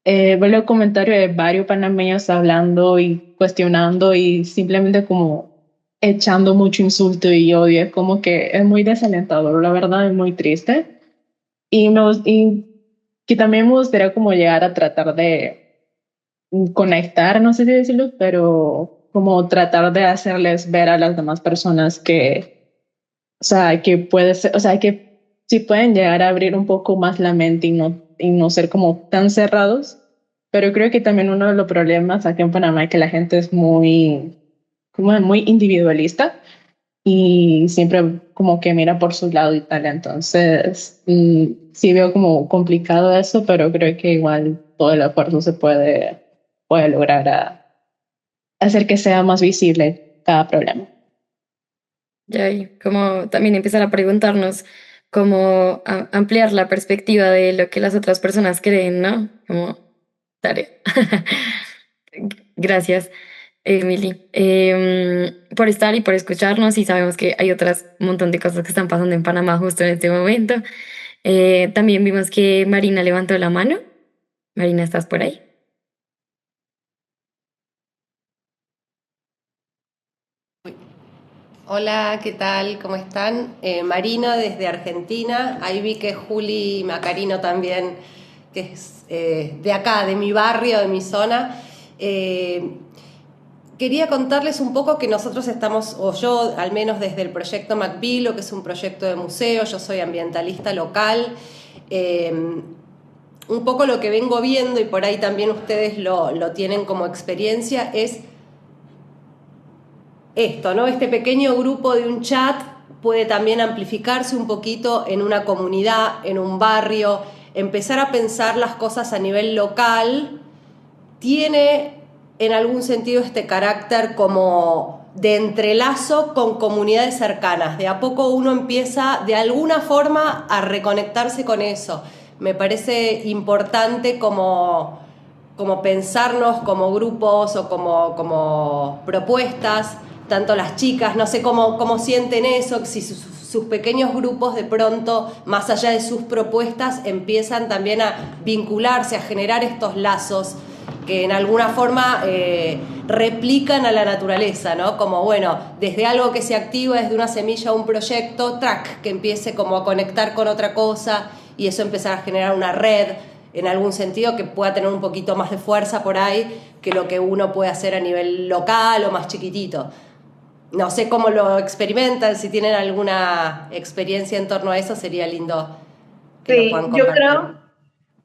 veo los comentarios de varios panameños hablando y cuestionando y simplemente como echando mucho insulto y odio. Es como que es muy desalentador, la verdad, es muy triste. Y que también me gustaría como llegar a tratar de conectar, no sé si decirlo, pero como tratar de hacerles ver a las demás personas que, o sea, que puede ser, o sea, que sí pueden llegar a abrir un poco más la mente y no ser como tan cerrados. Pero creo que también uno de los problemas aquí en Panamá es que la gente es como muy individualista y siempre como que mira por su lado y tal. Entonces, sí veo como complicado eso, pero creo que igual todo el esfuerzo puede lograr hacer que sea más visible cada problema. Ya, y como también empezar a preguntarnos cómo ampliar la perspectiva de lo que las otras personas creen, ¿no? Como tarea. Gracias, Emily, por estar y por escucharnos. Y sabemos que hay otras un montón de cosas que están pasando en Panamá justo en este momento. También vimos que Marina levantó la mano. Marina, ¿estás por ahí? Hola, ¿qué tal? ¿Cómo están? Marina desde Argentina. Ahí vi que Juli Macarino también, que es de acá, de mi barrio, de mi zona. Quería contarles un poco que nosotros estamos, o yo al menos desde el proyecto Macbilo, que es un proyecto de museo, yo soy ambientalista local. Un poco lo que vengo viendo, y por ahí también ustedes lo tienen como experiencia, es esto, ¿no? Este pequeño grupo de un chat puede también amplificarse un poquito en una comunidad, en un barrio, empezar a pensar las cosas a nivel local. Tiene en algún sentido este carácter como de entrelazo con comunidades cercanas. De a poco uno empieza de alguna forma a reconectarse con eso. Me parece importante como pensarnos como grupos o como propuestas, tanto las chicas, no sé cómo sienten eso, si sus pequeños grupos de pronto, más allá de sus propuestas, empiezan también a vincularse, a generar estos lazos que en alguna forma replican a la naturaleza, ¿no? Como, bueno, desde algo que se activa, desde una semilla a un proyecto, que empiece como a conectar con otra cosa y eso empezar a generar una red, en algún sentido, que pueda tener un poquito más de fuerza por ahí que lo que uno puede hacer a nivel local o más chiquitito. No sé cómo lo experimentan, si tienen alguna experiencia en torno a eso, sería lindo que lo puedan Sí, yo compartir. creo,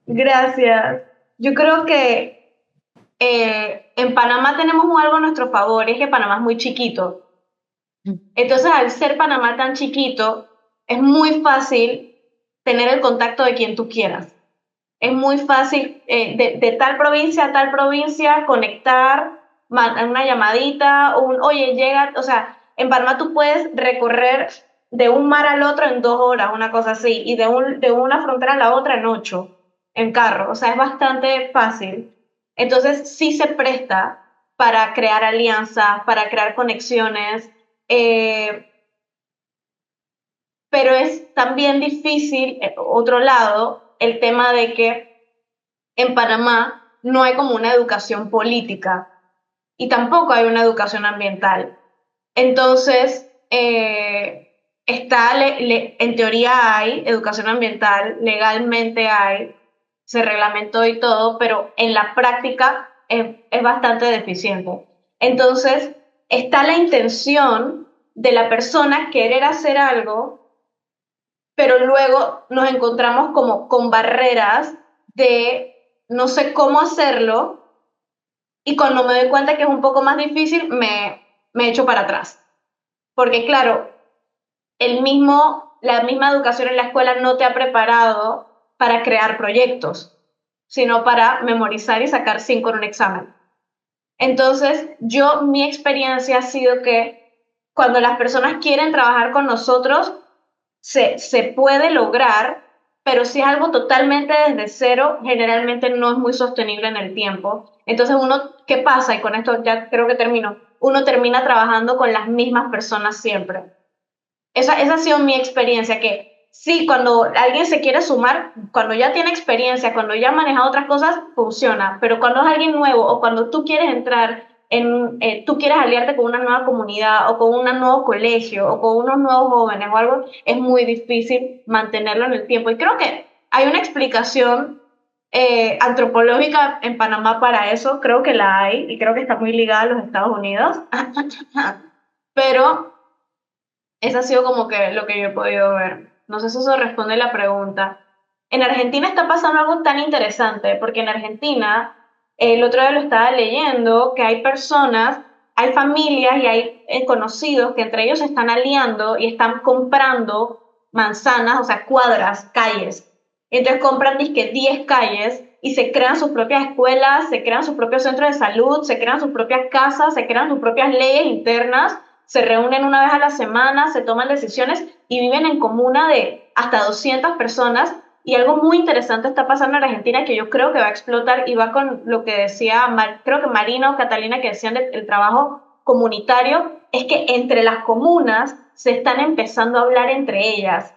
gracias. Yo creo que en Panamá tenemos algo a nuestro favor, es que Panamá es muy chiquito. Entonces, al ser Panamá tan chiquito, es muy fácil tener el contacto de quien tú quieras. Es muy fácil de tal provincia a tal provincia conectar, una llamadita, oye, llega, o sea, en Panamá tú puedes recorrer de un mar al otro en 2 horas, una cosa así, y de una frontera a la otra en 8, en carro, o sea, es bastante fácil. Entonces, sí se presta para crear alianzas, para crear conexiones, eh, pero es también difícil, otro lado, el tema de que en Panamá no hay como una educación política y tampoco hay una educación ambiental. Entonces, en teoría hay educación ambiental, legalmente hay, se reglamentó y todo, pero en la práctica es bastante deficiente. Entonces, está la intención de la persona querer hacer algo, pero luego nos encontramos como con barreras de no sé cómo hacerlo y cuando me doy cuenta que es un poco más difícil me echo para atrás. Porque claro, la misma educación en la escuela no te ha preparado para crear proyectos, sino para memorizar y sacar 5 en un examen. Entonces, mi experiencia ha sido que cuando las personas quieren trabajar con nosotros, se puede lograr, pero si es algo totalmente desde cero, generalmente no es muy sostenible en el tiempo. Entonces ¿qué pasa? Y con esto ya creo que termino. Uno termina trabajando con las mismas personas siempre. Esa ha sido mi experiencia, que sí, cuando alguien se quiere sumar, cuando ya tiene experiencia, cuando ya ha manejado otras cosas, funciona, pero cuando es alguien nuevo o cuando tú quieres entrar tú quieres aliarte con una nueva comunidad o con un nuevo colegio o con unos nuevos jóvenes o algo, es muy difícil mantenerlo en el tiempo. Y creo que hay una explicación antropológica en Panamá para eso, creo que la hay y creo que está muy ligada a los Estados Unidos, pero eso ha sido como que lo que yo he podido ver. No sé si eso responde la pregunta. En Argentina está pasando algo tan interesante, porque en Argentina, el otro día lo estaba leyendo, que hay personas, hay familias y hay conocidos que entre ellos se están aliando y están comprando manzanas, o sea, cuadras, calles. Entonces compran, disque 10 calles y se crean sus propias escuelas, se crean sus propios centros de salud, se crean sus propias casas, se crean sus propias leyes internas, se reúnen una vez a la semana, se toman decisiones y viven en comuna de hasta 200 personas. Y algo muy interesante está pasando en Argentina que yo creo que va a explotar y va con lo que decía, creo que Marina o Catalina, que decían del trabajo comunitario, es que entre las comunas se están empezando a hablar entre ellas.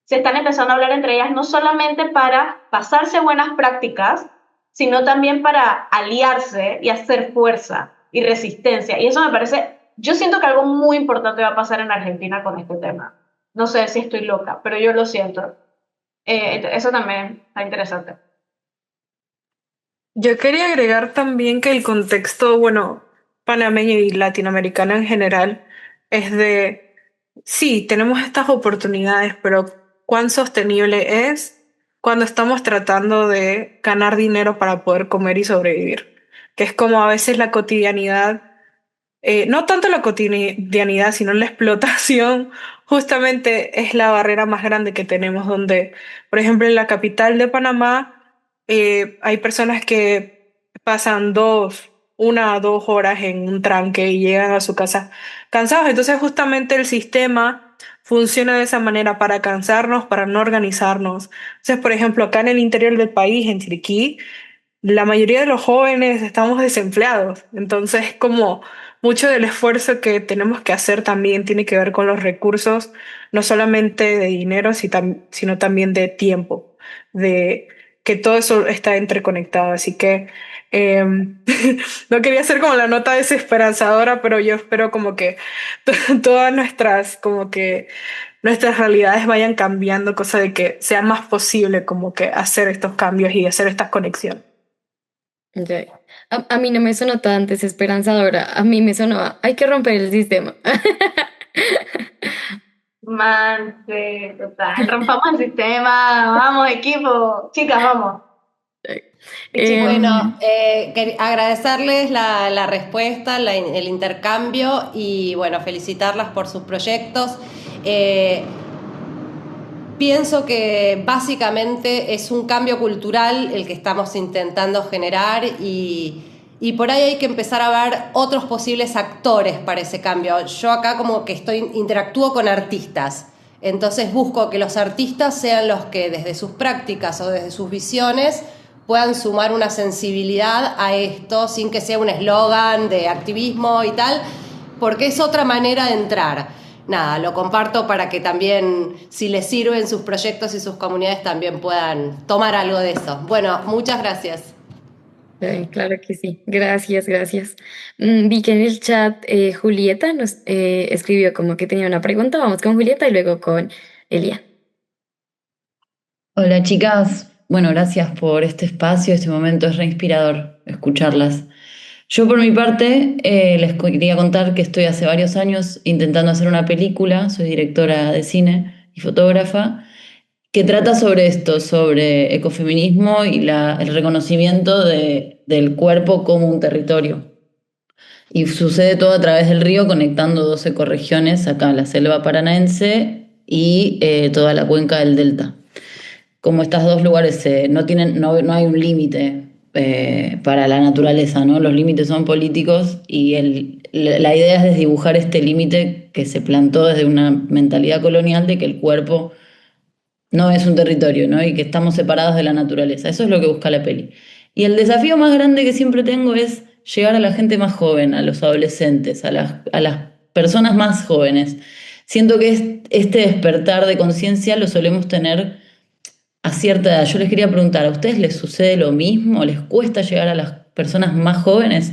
Se están empezando a hablar entre ellas no solamente para pasarse buenas prácticas, sino también para aliarse y hacer fuerza y resistencia. Y eso me parece, yo siento que algo muy importante va a pasar en Argentina con este tema. No sé si estoy loca, pero yo lo siento. Eso también está interesante. Yo quería agregar también que el contexto, bueno, panameño y latinoamericano en general es de, sí, tenemos estas oportunidades, pero ¿cuán sostenible es cuando estamos tratando de ganar dinero para poder comer y sobrevivir? Que es como a veces la cotidianidad no tanto la cotidianidad, sino la explotación, justamente es la barrera más grande que tenemos, donde, por ejemplo, en la capital de Panamá, hay personas que pasan 1 a 2 horas en un tranque y llegan a su casa cansados. Entonces, justamente el sistema funciona de esa manera para cansarnos, para no organizarnos. Entonces, por ejemplo, acá en el interior del país, en Chiriquí, la mayoría de los jóvenes estamos desempleados, entonces como mucho del esfuerzo que tenemos que hacer también tiene que ver con los recursos, no solamente de dinero, sino también de tiempo, de que todo eso está interconectado. Así que no quería ser como la nota desesperanzadora, pero yo espero como que todas como que nuestras realidades vayan cambiando, cosa de que sea más posible como que hacer estos cambios y hacer estas conexiones. Ok. A mí no me sonó tan desesperanzadora, a mí me sonó, hay que romper el sistema. Man, sí, total. Rompamos el sistema. Vamos, equipo. Chicas, vamos. Y chicos. Bueno, agradecerles la respuesta, el intercambio y bueno, felicitarlas por sus proyectos. Pienso que básicamente es un cambio cultural el que estamos intentando generar y por ahí hay que empezar a ver otros posibles actores para ese cambio. Yo acá como que interactúo con artistas, entonces busco que los artistas sean los que desde sus prácticas o desde sus visiones puedan sumar una sensibilidad a esto sin que sea un eslogan de activismo y tal, porque es otra manera de entrar. Nada, lo comparto para que también, si les sirven sus proyectos y sus comunidades, también puedan tomar algo de eso. Bueno, muchas gracias. Claro que sí, gracias, gracias. Vi que en el chat Julieta nos escribió como que tenía una pregunta, vamos con Julieta y luego con Elia. Hola chicas, bueno, gracias por este espacio, este momento es re inspirador escucharlas. Yo por mi parte quería contar que estoy hace varios años intentando hacer una película, soy directora de cine y fotógrafa, que trata sobre esto, sobre ecofeminismo y el reconocimiento del cuerpo como un territorio. Y sucede todo a través del río, conectando dos ecorregiones, acá la selva paranaense y toda la cuenca del delta. Como estos dos lugares no hay un límite para la naturaleza, ¿no? Los límites son políticos y la idea es desdibujar este límite que se plantó desde una mentalidad colonial de que el cuerpo no es un territorio, ¿no? Y que estamos separados de la naturaleza. Eso es lo que busca la peli. Y el desafío más grande que siempre tengo es llegar a la gente más joven, a los adolescentes, a las personas más jóvenes. Siento que este despertar de conciencia lo solemos tener a cierta edad. Yo les quería preguntar, ¿a ustedes les sucede lo mismo? ¿Les cuesta llegar a las personas más jóvenes?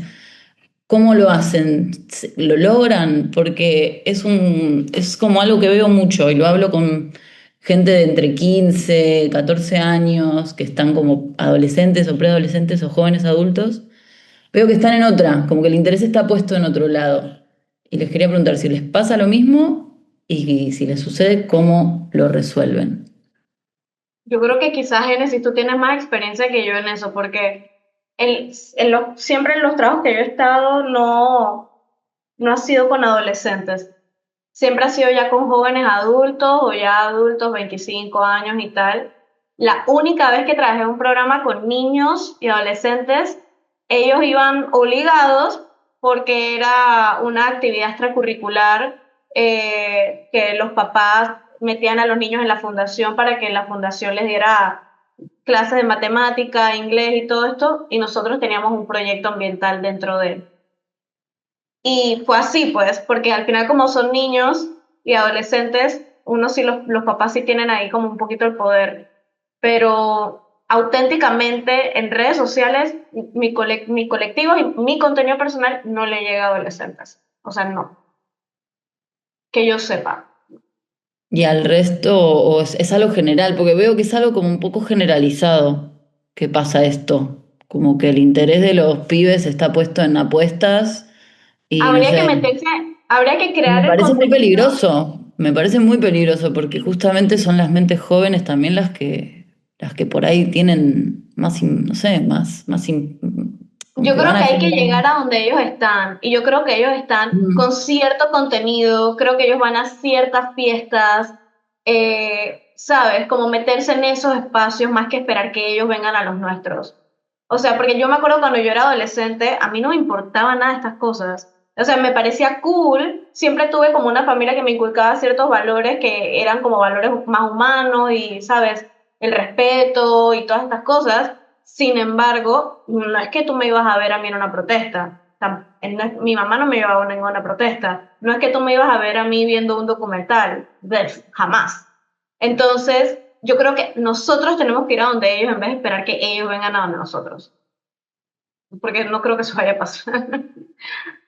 ¿Cómo lo hacen? ¿Lo logran? Porque es como algo que veo mucho y lo hablo con gente de entre 15, 14 años que están como adolescentes o preadolescentes o jóvenes adultos. Veo que están en otra, como que el interés está puesto en otro lado. Y les quería preguntar si les pasa lo mismo y si les sucede, ¿cómo lo resuelven? Yo creo que quizás, Génesis, tú tienes más experiencia que yo en eso, porque siempre en los trabajos que yo he estado no ha sido con adolescentes. Siempre ha sido ya con jóvenes adultos o ya adultos, 25 años y tal. La única vez que trabajé en un programa con niños y adolescentes, ellos iban obligados porque era una actividad extracurricular que los papás metían a los niños en la fundación para que la fundación les diera clases de matemática, inglés y todo esto, y nosotros teníamos un proyecto ambiental dentro de él. Y fue así, pues, porque al final como son niños y adolescentes, los papás sí tienen ahí como un poquito el poder, pero auténticamente en redes sociales, mi colectivo y mi contenido personal no le llega a adolescentes. O sea, no. Que yo sepa. Y al resto, o es algo general, porque veo que es algo como un poco generalizado que pasa esto, como que el interés de los pibes está puesto en apuestas y no Habría que sé, meterse, habría que crear me el parece muy contenido. peligroso, me parece muy peligroso porque justamente son las mentes jóvenes también las que por ahí tienen más, no sé, más Yo que creo van que a hay que generar. llegar a donde ellos están y yo creo que ellos están con Mm. cierto contenido, creo que ellos van a ciertas fiestas, ¿sabes? Como meterse en esos espacios más que esperar que ellos vengan a los nuestros. O sea, porque yo me acuerdo cuando yo era adolescente, a mí no me importaba nada de estas cosas. O sea, me parecía cool, siempre tuve como una familia que me inculcaba ciertos valores que eran como valores más humanos y, ¿sabes? El respeto y todas estas cosas. Sin embargo, no es que tú me ibas a ver a mí en una protesta. Mi mamá no me llevaba a ninguna protesta. No es que tú me ibas a ver a mí viendo un documental. Jamás. Entonces, yo creo que nosotros tenemos que ir a donde ellos en vez de esperar que ellos vengan a donde nosotros. Porque no creo que eso vaya a pasar.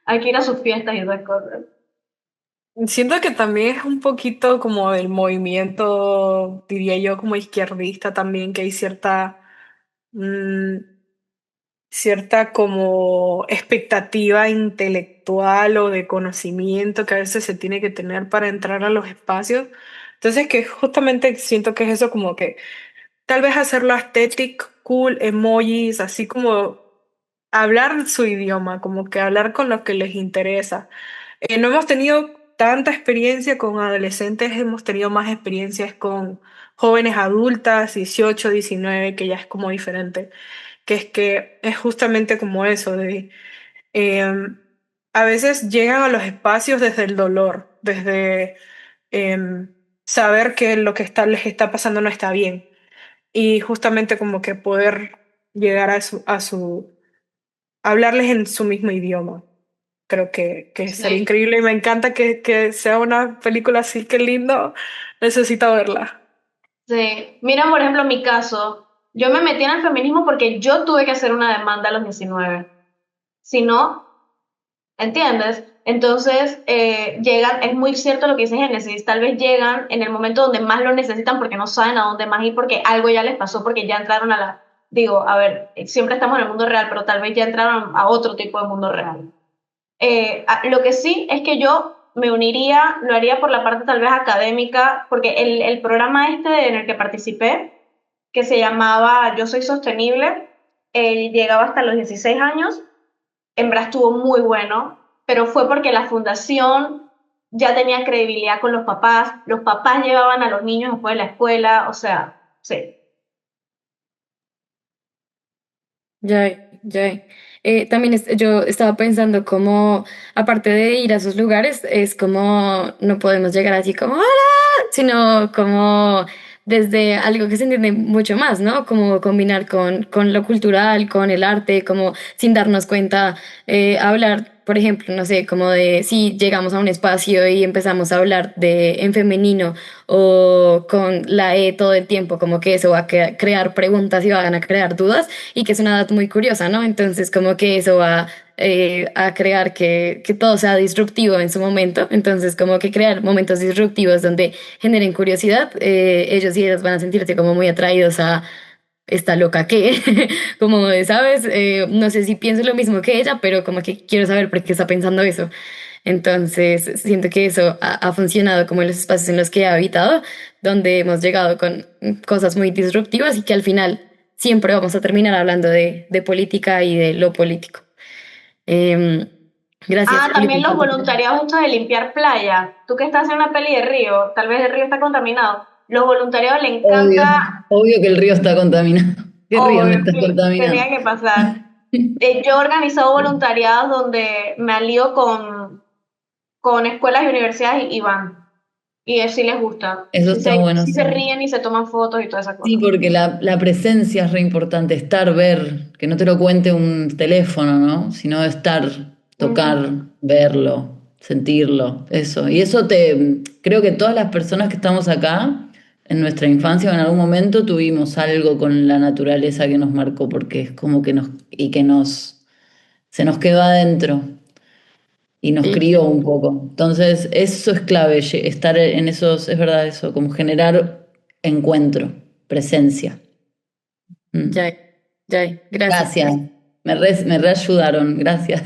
Hay que ir a sus fiestas y esas cosas. Siento que también es un poquito como del movimiento, diría yo, como izquierdista también, que hay mm, cierta como expectativa intelectual o de conocimiento que a veces se tiene que tener para entrar a los espacios. Entonces, que justamente siento que es eso como que tal vez hacerlo aesthetic, cool, emojis, así como hablar su idioma, como que hablar con lo que les interesa. No hemos tenido tanta experiencia con adolescentes, hemos tenido más experiencias con jóvenes adultas, 18, 19, que ya es como diferente, que es justamente como eso, de a veces llegan a los espacios desde el dolor, desde saber que lo que les está pasando no está bien y justamente como que poder llegar a hablarles en su mismo idioma. Creo que sería Sí. increíble y me encanta que sea una película así, qué lindo. Necesito verla. Sí. Mira, por ejemplo, mi caso. Yo me metí en el feminismo porque yo tuve que hacer una demanda a los 19. Si no, ¿entiendes? Entonces, llegan, es muy cierto lo que dice Génesis, tal vez llegan en el momento donde más lo necesitan porque no saben a dónde más ir, porque algo ya les pasó, porque ya entraron a la, digo, a ver, siempre estamos en el mundo real, pero tal vez ya entraron a otro tipo de mundo real. Lo que sí es que yo me uniría, lo haría por la parte tal vez académica, porque el programa este en el que participé, que se llamaba Yo Soy Sostenible, llegaba hasta los 16 años, en verdad estuvo muy bueno, pero fue porque la fundación ya tenía credibilidad con los papás llevaban a los niños después de la escuela, o sea, sí. Ya, ya. También yo estaba pensando como, aparte de ir a esos lugares, es como no podemos llegar así como, ¡hola! Sino como desde algo que se entiende mucho más, ¿no? Como combinar con lo cultural, con el arte, como sin darnos cuenta, hablar, por ejemplo, no sé, como de si llegamos a un espacio y empezamos a hablar de en femenino o con la E todo el tiempo, como que eso va a crear preguntas y van a crear dudas y que es una edad muy curiosa, ¿no? Entonces, como que eso va a crear que todo sea disruptivo en su momento. Entonces, como que crear momentos disruptivos donde generen curiosidad, ellos y ellas van a sentirse como muy atraídos a esta loca que, como sabes, no sé si pienso lo mismo que ella, pero como que quiero saber por qué está pensando eso. Entonces, siento que eso ha funcionado como en los espacios en los que he habitado, donde hemos llegado con cosas muy disruptivas y que al final siempre vamos a terminar hablando de política y de lo político. Em, gracias, Ah, Juli, también por los compartir. voluntariados estos de limpiar playa. Tú que estás en una peli de río, tal vez el río está contaminado. Los voluntariados le Obvio, encanta, obvio que el río está contaminado. ¿Qué río no obvio, está contaminado? tenía que pasar. Yo he organizado voluntariados donde me alío con escuelas y universidades y van. Y sí les gusta. Eso está bueno, Sí se sí. ríen y se toman fotos y todas esas Sí, cosas. porque la presencia es re importante, estar, ver, que no te lo cuente un teléfono, ¿no? Sino estar, Ujú. tocar, verlo, sentirlo, eso. Y eso creo que todas las personas que estamos acá, en nuestra infancia o en algún momento tuvimos algo con la naturaleza que nos marcó, porque es como que se nos quedó adentro y nos Sí, crió un poco. Entonces, eso es clave, estar en esos, es verdad eso, como generar encuentro, presencia. Mm. ya, ya, gracias. Gracias, me re ayudaron, gracias.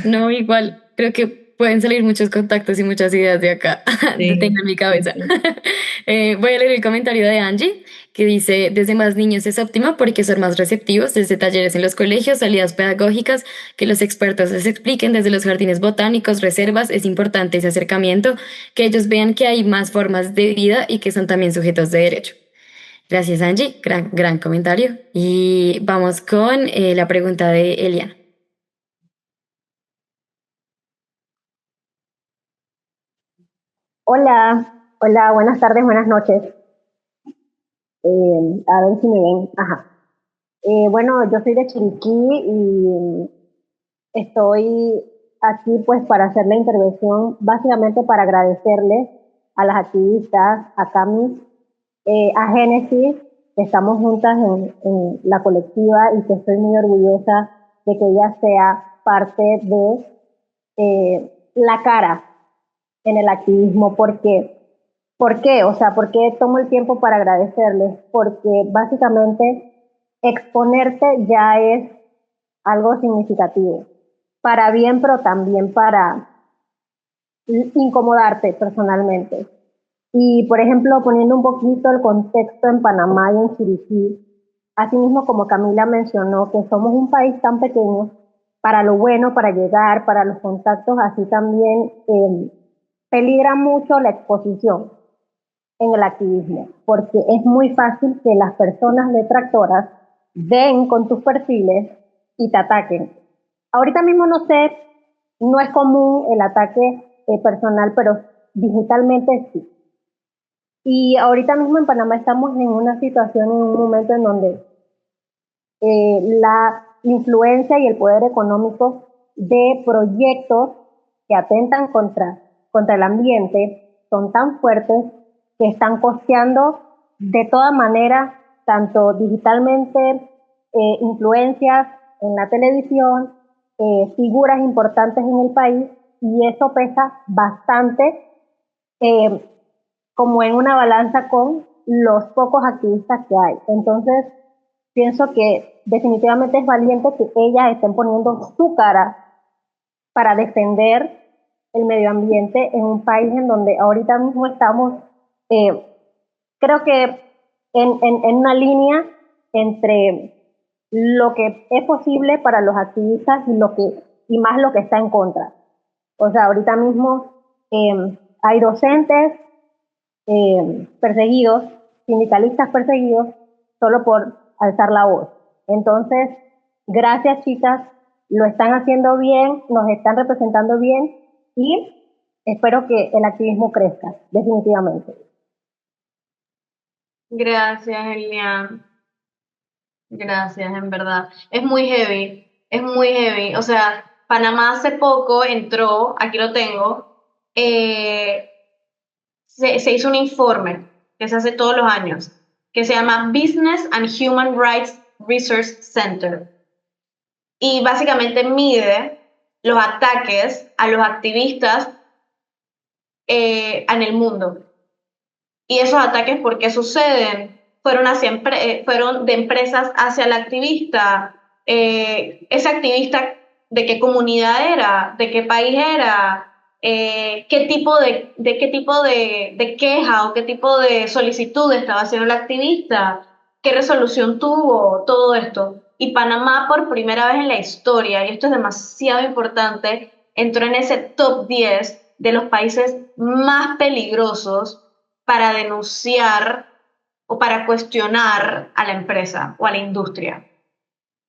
No, igual, creo que pueden salir muchos contactos y muchas ideas de acá, Sí, tengo en mi cabeza. sí. Voy a leer el comentario de Angie, que dice, desde más niños es óptima porque son más receptivos, desde talleres en los colegios, salidas pedagógicas, que los expertos les expliquen desde los jardines botánicos, reservas, es importante ese acercamiento, que ellos vean que hay más formas de vida y que son también sujetos de derecho. Gracias, Angie, gran comentario. Y vamos con la pregunta de Eliana. Hola, hola, buenas tardes, buenas noches. A ver si me ven. Ajá. Bueno, yo soy de Chiriquí y estoy aquí pues para hacer la intervención, básicamente para agradecerle a las activistas, a Cami, a Génesis, que estamos juntas en la colectiva y que estoy muy orgullosa de que ella sea parte de la cara en el activismo. ¿Por qué? O sea, ¿por qué tomo el tiempo para agradecerles? Porque básicamente exponerte ya es algo significativo, para bien, pero también para incomodarte personalmente. Y, por ejemplo, poniendo un poquito el contexto en Panamá y en Chiriquí, así mismo como Camila mencionó, que somos un país tan pequeño, para lo bueno, para llegar, para los contactos, así también peligra mucho la exposición en el activismo, porque es muy fácil que las personas detractoras den con tus perfiles y te ataquen. Ahorita mismo no sé, no es común el ataque personal, pero digitalmente sí. Y ahorita mismo en Panamá estamos en una situación, en un momento en donde la influencia y el poder económico de proyectos que atentan contra el ambiente son tan fuertes que están costeando de toda manera, tanto digitalmente, influencias en la televisión, figuras importantes en el país, y eso pesa bastante eh, como en una balanza con los pocos activistas que hay. Entonces, pienso que definitivamente es valiente que ellas estén poniendo su cara para defender el medio ambiente en un país en donde ahorita mismo estamos, eh, creo que en una línea entre lo que es posible para los activistas y más lo que está en contra. O sea, ahorita mismo hay docentes perseguidos, sindicalistas perseguidos, solo por alzar la voz. Entonces, gracias chicas, lo están haciendo bien, nos están representando bien y espero que el activismo crezca, definitivamente. Gracias, Elian. Gracias, en verdad. Es muy heavy, es muy heavy. O sea, Panamá hace poco entró, aquí lo tengo, se hizo un informe que se hace todos los años, que se llama Business and Human Rights Research Center. Y básicamente mide los ataques a los activistas en el mundo. Y esos ataques, ¿por qué suceden? Fueron de empresas hacia el activista. Ese activista, ¿de qué comunidad era? ¿De qué país era? ¿Qué tipo de queja o qué tipo de solicitud estaba haciendo el activista? ¿Qué resolución tuvo? Todo esto. Y Panamá, por primera vez en la historia, y esto es demasiado importante, entró en ese top 10 de los países más peligrosos para denunciar o para cuestionar a la empresa o a la industria.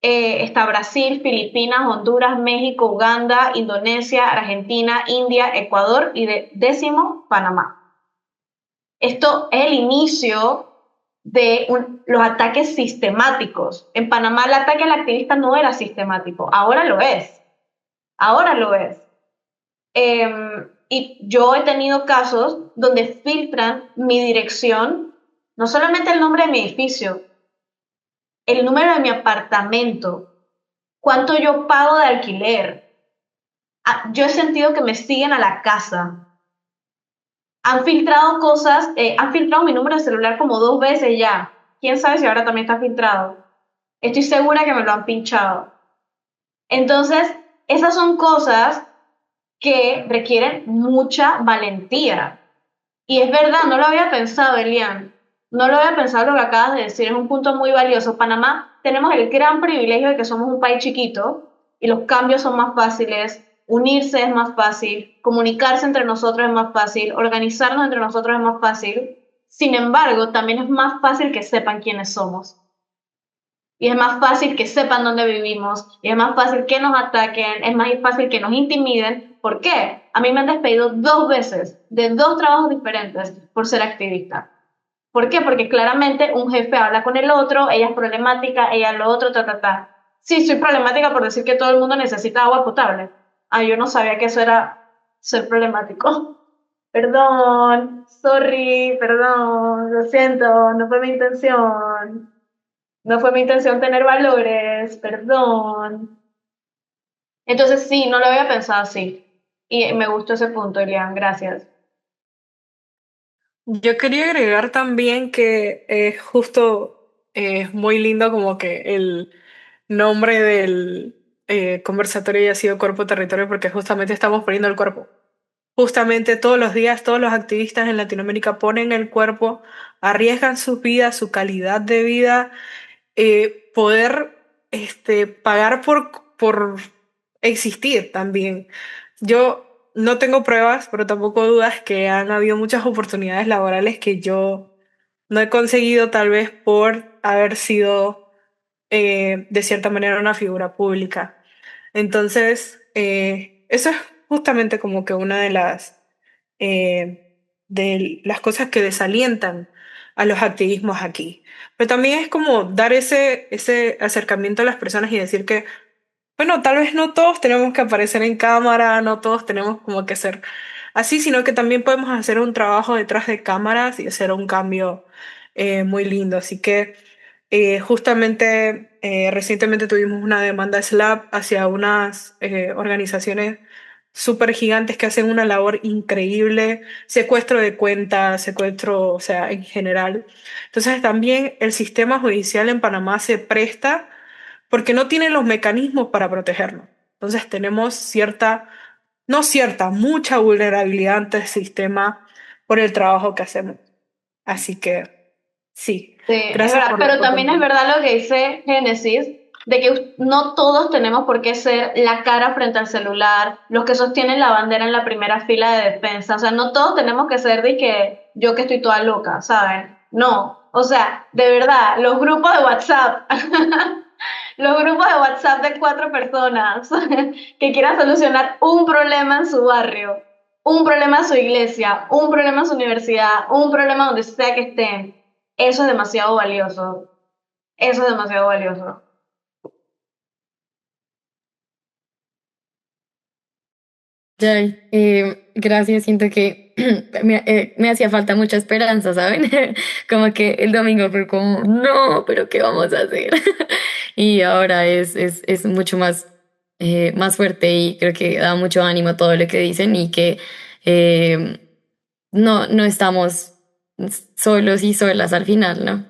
Está Brasil, Filipinas, Honduras, México, Uganda, Indonesia, Argentina, India, Ecuador y décimo, Panamá. Esto es el inicio de los ataques sistemáticos. En Panamá el ataque al activista no era sistemático, ahora lo es. Ahora lo es. Y yo he tenido casos donde filtran mi dirección, no solamente el nombre de mi edificio, el número de mi apartamento, cuánto yo pago de alquiler. Yo he sentido que me siguen a la casa. Han filtrado cosas, han filtrado mi número de celular como 2 veces ya. ¿Quién sabe si ahora también está filtrado? Estoy segura que me lo han pinchado. Entonces, esas son cosas que requieren mucha valentía. Y es verdad, no lo había pensado, Elian. No lo había pensado lo que acabas de decir, es un punto muy valioso. Panamá tenemos el gran privilegio de que somos un país chiquito y los cambios son más fáciles, unirse es más fácil, comunicarse entre nosotros es más fácil, organizarnos entre nosotros es más fácil. Sin embargo, también es más fácil que sepan quiénes somos. Y es más fácil que sepan dónde vivimos, y es más fácil que nos ataquen, es más fácil que nos intimiden. ¿Por qué? A mí me han despedido 2 veces de 2 trabajos diferentes por ser activista. ¿Por qué? Porque claramente un jefe habla con el otro, ella es problemática, ella lo otro, ta, ta, ta. Sí, soy problemática por decir que todo el mundo necesita agua potable. Ah, yo no sabía que eso era ser problemático. Perdón, sorry, perdón, lo siento, no fue mi intención. No fue mi intención tener valores, perdón. Entonces sí, no lo había pensado así. Y me gustó ese punto, Elian, gracias. Yo quería agregar también que justo es muy lindo como que el nombre del conversatorio haya sido Cuerpo Territorio porque justamente estamos poniendo el cuerpo. Justamente todos los días, todos los activistas en Latinoamérica ponen el cuerpo, arriesgan sus vidas, su calidad de vida, poder pagar por existir también. Yo no tengo pruebas, pero tampoco dudas que han habido muchas oportunidades laborales que yo no he conseguido tal vez por haber sido de cierta manera una figura pública. Entonces, eso es justamente como que una de las cosas que desalientan a los activismos aquí. Pero también es como dar ese acercamiento a las personas y decir que, bueno, tal vez no todos tenemos que aparecer en cámara, no todos tenemos como que ser así, sino que también podemos hacer un trabajo detrás de cámaras y hacer un cambio muy lindo. Así que justamente recientemente tuvimos una demanda SLAP hacia unas organizaciones súper gigantes que hacen una labor increíble, secuestro de cuentas, secuestro, o sea, en general. Entonces también el sistema judicial en Panamá se presta porque no tiene los mecanismos para protegernos. Entonces tenemos no cierta, mucha vulnerabilidad ante el sistema por el trabajo que hacemos. Así que sí, Sí, es gracias verdad, por la pero también es oportunidad. verdad lo que dice Génesis, de que no todos tenemos por qué ser la cara frente al celular, los que sostienen la bandera en la primera fila de defensa, o sea, no todos tenemos que ser de que yo que estoy toda loca, ¿saben? No, o sea, de verdad, los grupos de WhatsApp, los grupos de WhatsApp de 4 personas que quieran solucionar un problema en su barrio, un problema en su iglesia, un problema en su universidad, un problema donde sea que estén. Eso es demasiado valioso. Eso es demasiado valioso. Ya, gracias, siento que me hacía falta mucha esperanza, ¿saben? Como que el domingo fue como, no, pero ¿qué vamos a hacer? Y ahora es mucho más fuerte y creo que da mucho ánimo todo lo que dicen y que eh, no estamos solos y solas al final, ¿no?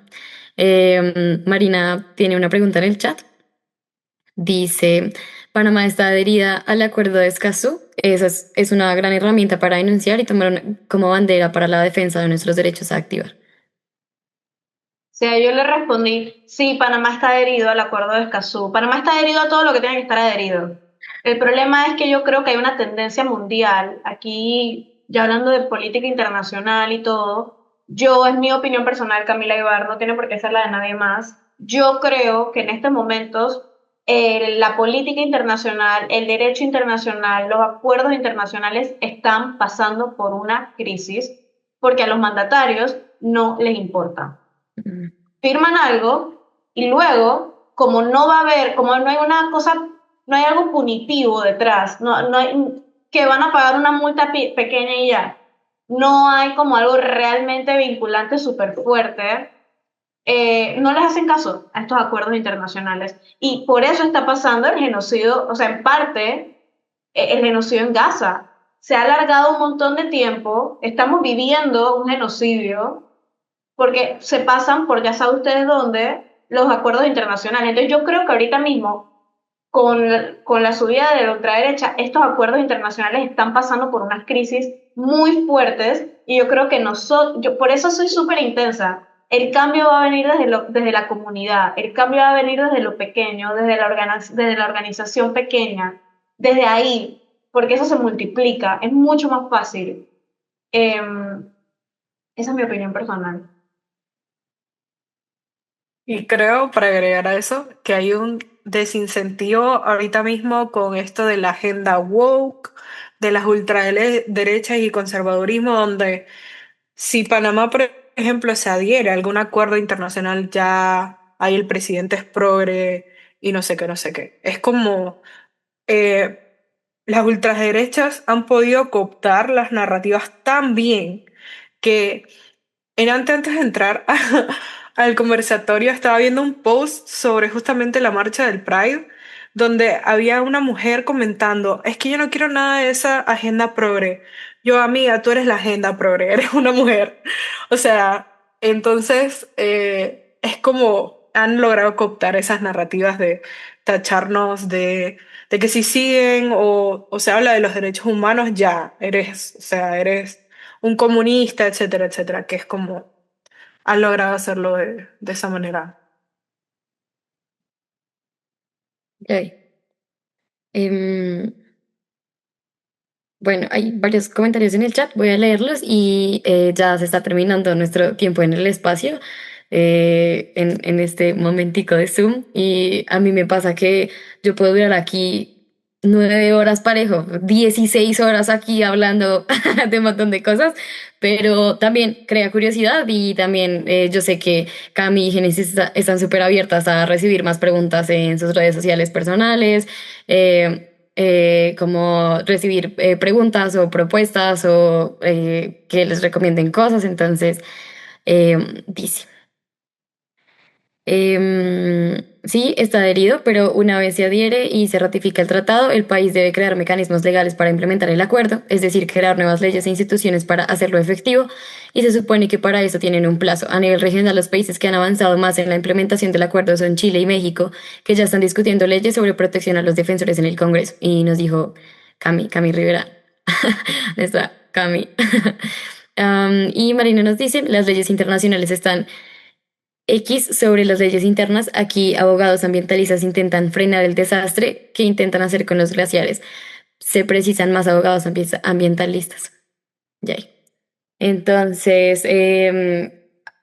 Marina tiene una pregunta en el chat. Dice, Panamá está adherida al acuerdo de Escazú. Esa es una gran herramienta para denunciar y tomar como bandera para la defensa de nuestros derechos a activar. O sea, yo le respondí, sí, Panamá está adherido al acuerdo de Escazú. Panamá está adherido a todo lo que tiene que estar adherido. El problema es que yo creo que hay una tendencia mundial, aquí ya hablando de política internacional y todo, yo, es mi opinión personal, Camila Ibar, no tiene por qué ser la de nadie más, yo creo que en estos momentos la política internacional, el derecho internacional, los acuerdos internacionales están pasando por una crisis porque a los mandatarios no les importa. Mm. Firman algo y luego, como no va a haber, como no hay una cosa, no hay algo punitivo detrás, no hay que van a pagar una multa pequeña y ya, no hay como algo realmente vinculante súper fuerte, no les hacen caso a estos acuerdos internacionales. Y por eso está pasando el genocidio, o sea, en parte, el genocidio en Gaza. Se ha alargado un montón de tiempo, estamos viviendo un genocidio porque se pasan por ya saben ustedes dónde los acuerdos internacionales. Entonces yo creo que ahorita mismo, con la subida de la ultraderecha, estos acuerdos internacionales están pasando por unas crisis muy fuertes y yo creo que yo por eso soy súper intensa. El cambio va a venir desde la comunidad, el cambio va a venir desde lo pequeño, desde la organización pequeña, desde ahí, porque eso se multiplica, es mucho más fácil. Esa es mi opinión personal. Y creo, para agregar a eso, que hay un desincentivo ahorita mismo con esto de la agenda woke, de las ultraderechas y conservadurismo, donde si Panamá, por ejemplo, se adhiere a algún acuerdo internacional, ya ahí el presidente es progre y no sé qué, no sé qué. Es como eh, las ultraderechas han podido cooptar las narrativas tan bien que antes de entrar al conversatorio estaba viendo un post sobre justamente la marcha del Pride, donde había una mujer comentando, es que yo no quiero nada de esa agenda progre. Yo, amiga, tú eres la agenda progre, eres una mujer. O sea, entonces es como han logrado cooptar esas narrativas de tacharnos de que si siguen o se habla de los derechos humanos, ya eres, o sea, eres un comunista, etcétera, etcétera, que es como han logrado hacerlo de esa manera. Ok. Em, bueno, hay varios comentarios en el chat, voy a leerlos y ya se está terminando nuestro tiempo en el espacio, en este momentico de Zoom, y a mí me pasa que yo puedo durar aquí 9 horas parejo, 16 horas aquí hablando de un montón de cosas, pero también crea curiosidad y también yo sé que Cami y Génesis están súper abiertas a recibir más preguntas en sus redes sociales personales. Como recibir preguntas o propuestas o que les recomienden cosas. Entonces, dice, sí, está adherido, pero una vez se adhiere y se ratifica el tratado, el país debe crear mecanismos legales para implementar el acuerdo, es decir, crear nuevas leyes e instituciones para hacerlo efectivo, y se supone que para eso tienen un plazo. A nivel regional, los países que han avanzado más en la implementación del acuerdo son Chile y México, que ya están discutiendo leyes sobre protección a los defensores en el Congreso. Y nos dijo Cami Rivera, nuestra Cami. Y Marina nos dice, las leyes internacionales están X sobre las leyes internas. Aquí abogados ambientalistas intentan frenar el desastre que intentan hacer con los glaciares. Se precisan más abogados ambientalistas. Yay. Entonces,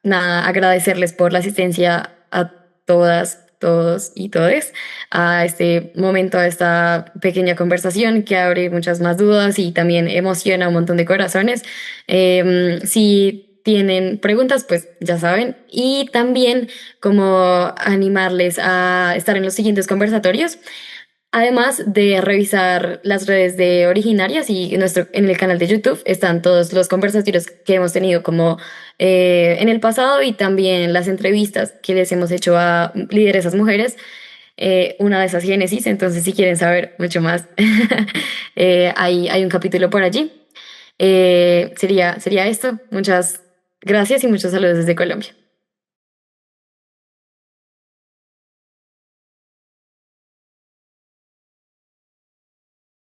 nada, agradecerles por la asistencia a todas, todos y todes a este momento, a esta pequeña conversación que abre muchas más dudas y también emociona a un montón de corazones. Si tienen preguntas, pues ya saben. Y también como animarles a estar en los siguientes conversatorios. Además de revisar las redes de Originarias y en el canal de YouTube están todos los conversatorios que hemos tenido como en el pasado y también las entrevistas que les hemos hecho a lideresas mujeres. Una de esas Génesis, entonces si quieren saber mucho más, hay un capítulo por allí. Sería esto. Muchas gracias y muchos saludos desde Colombia.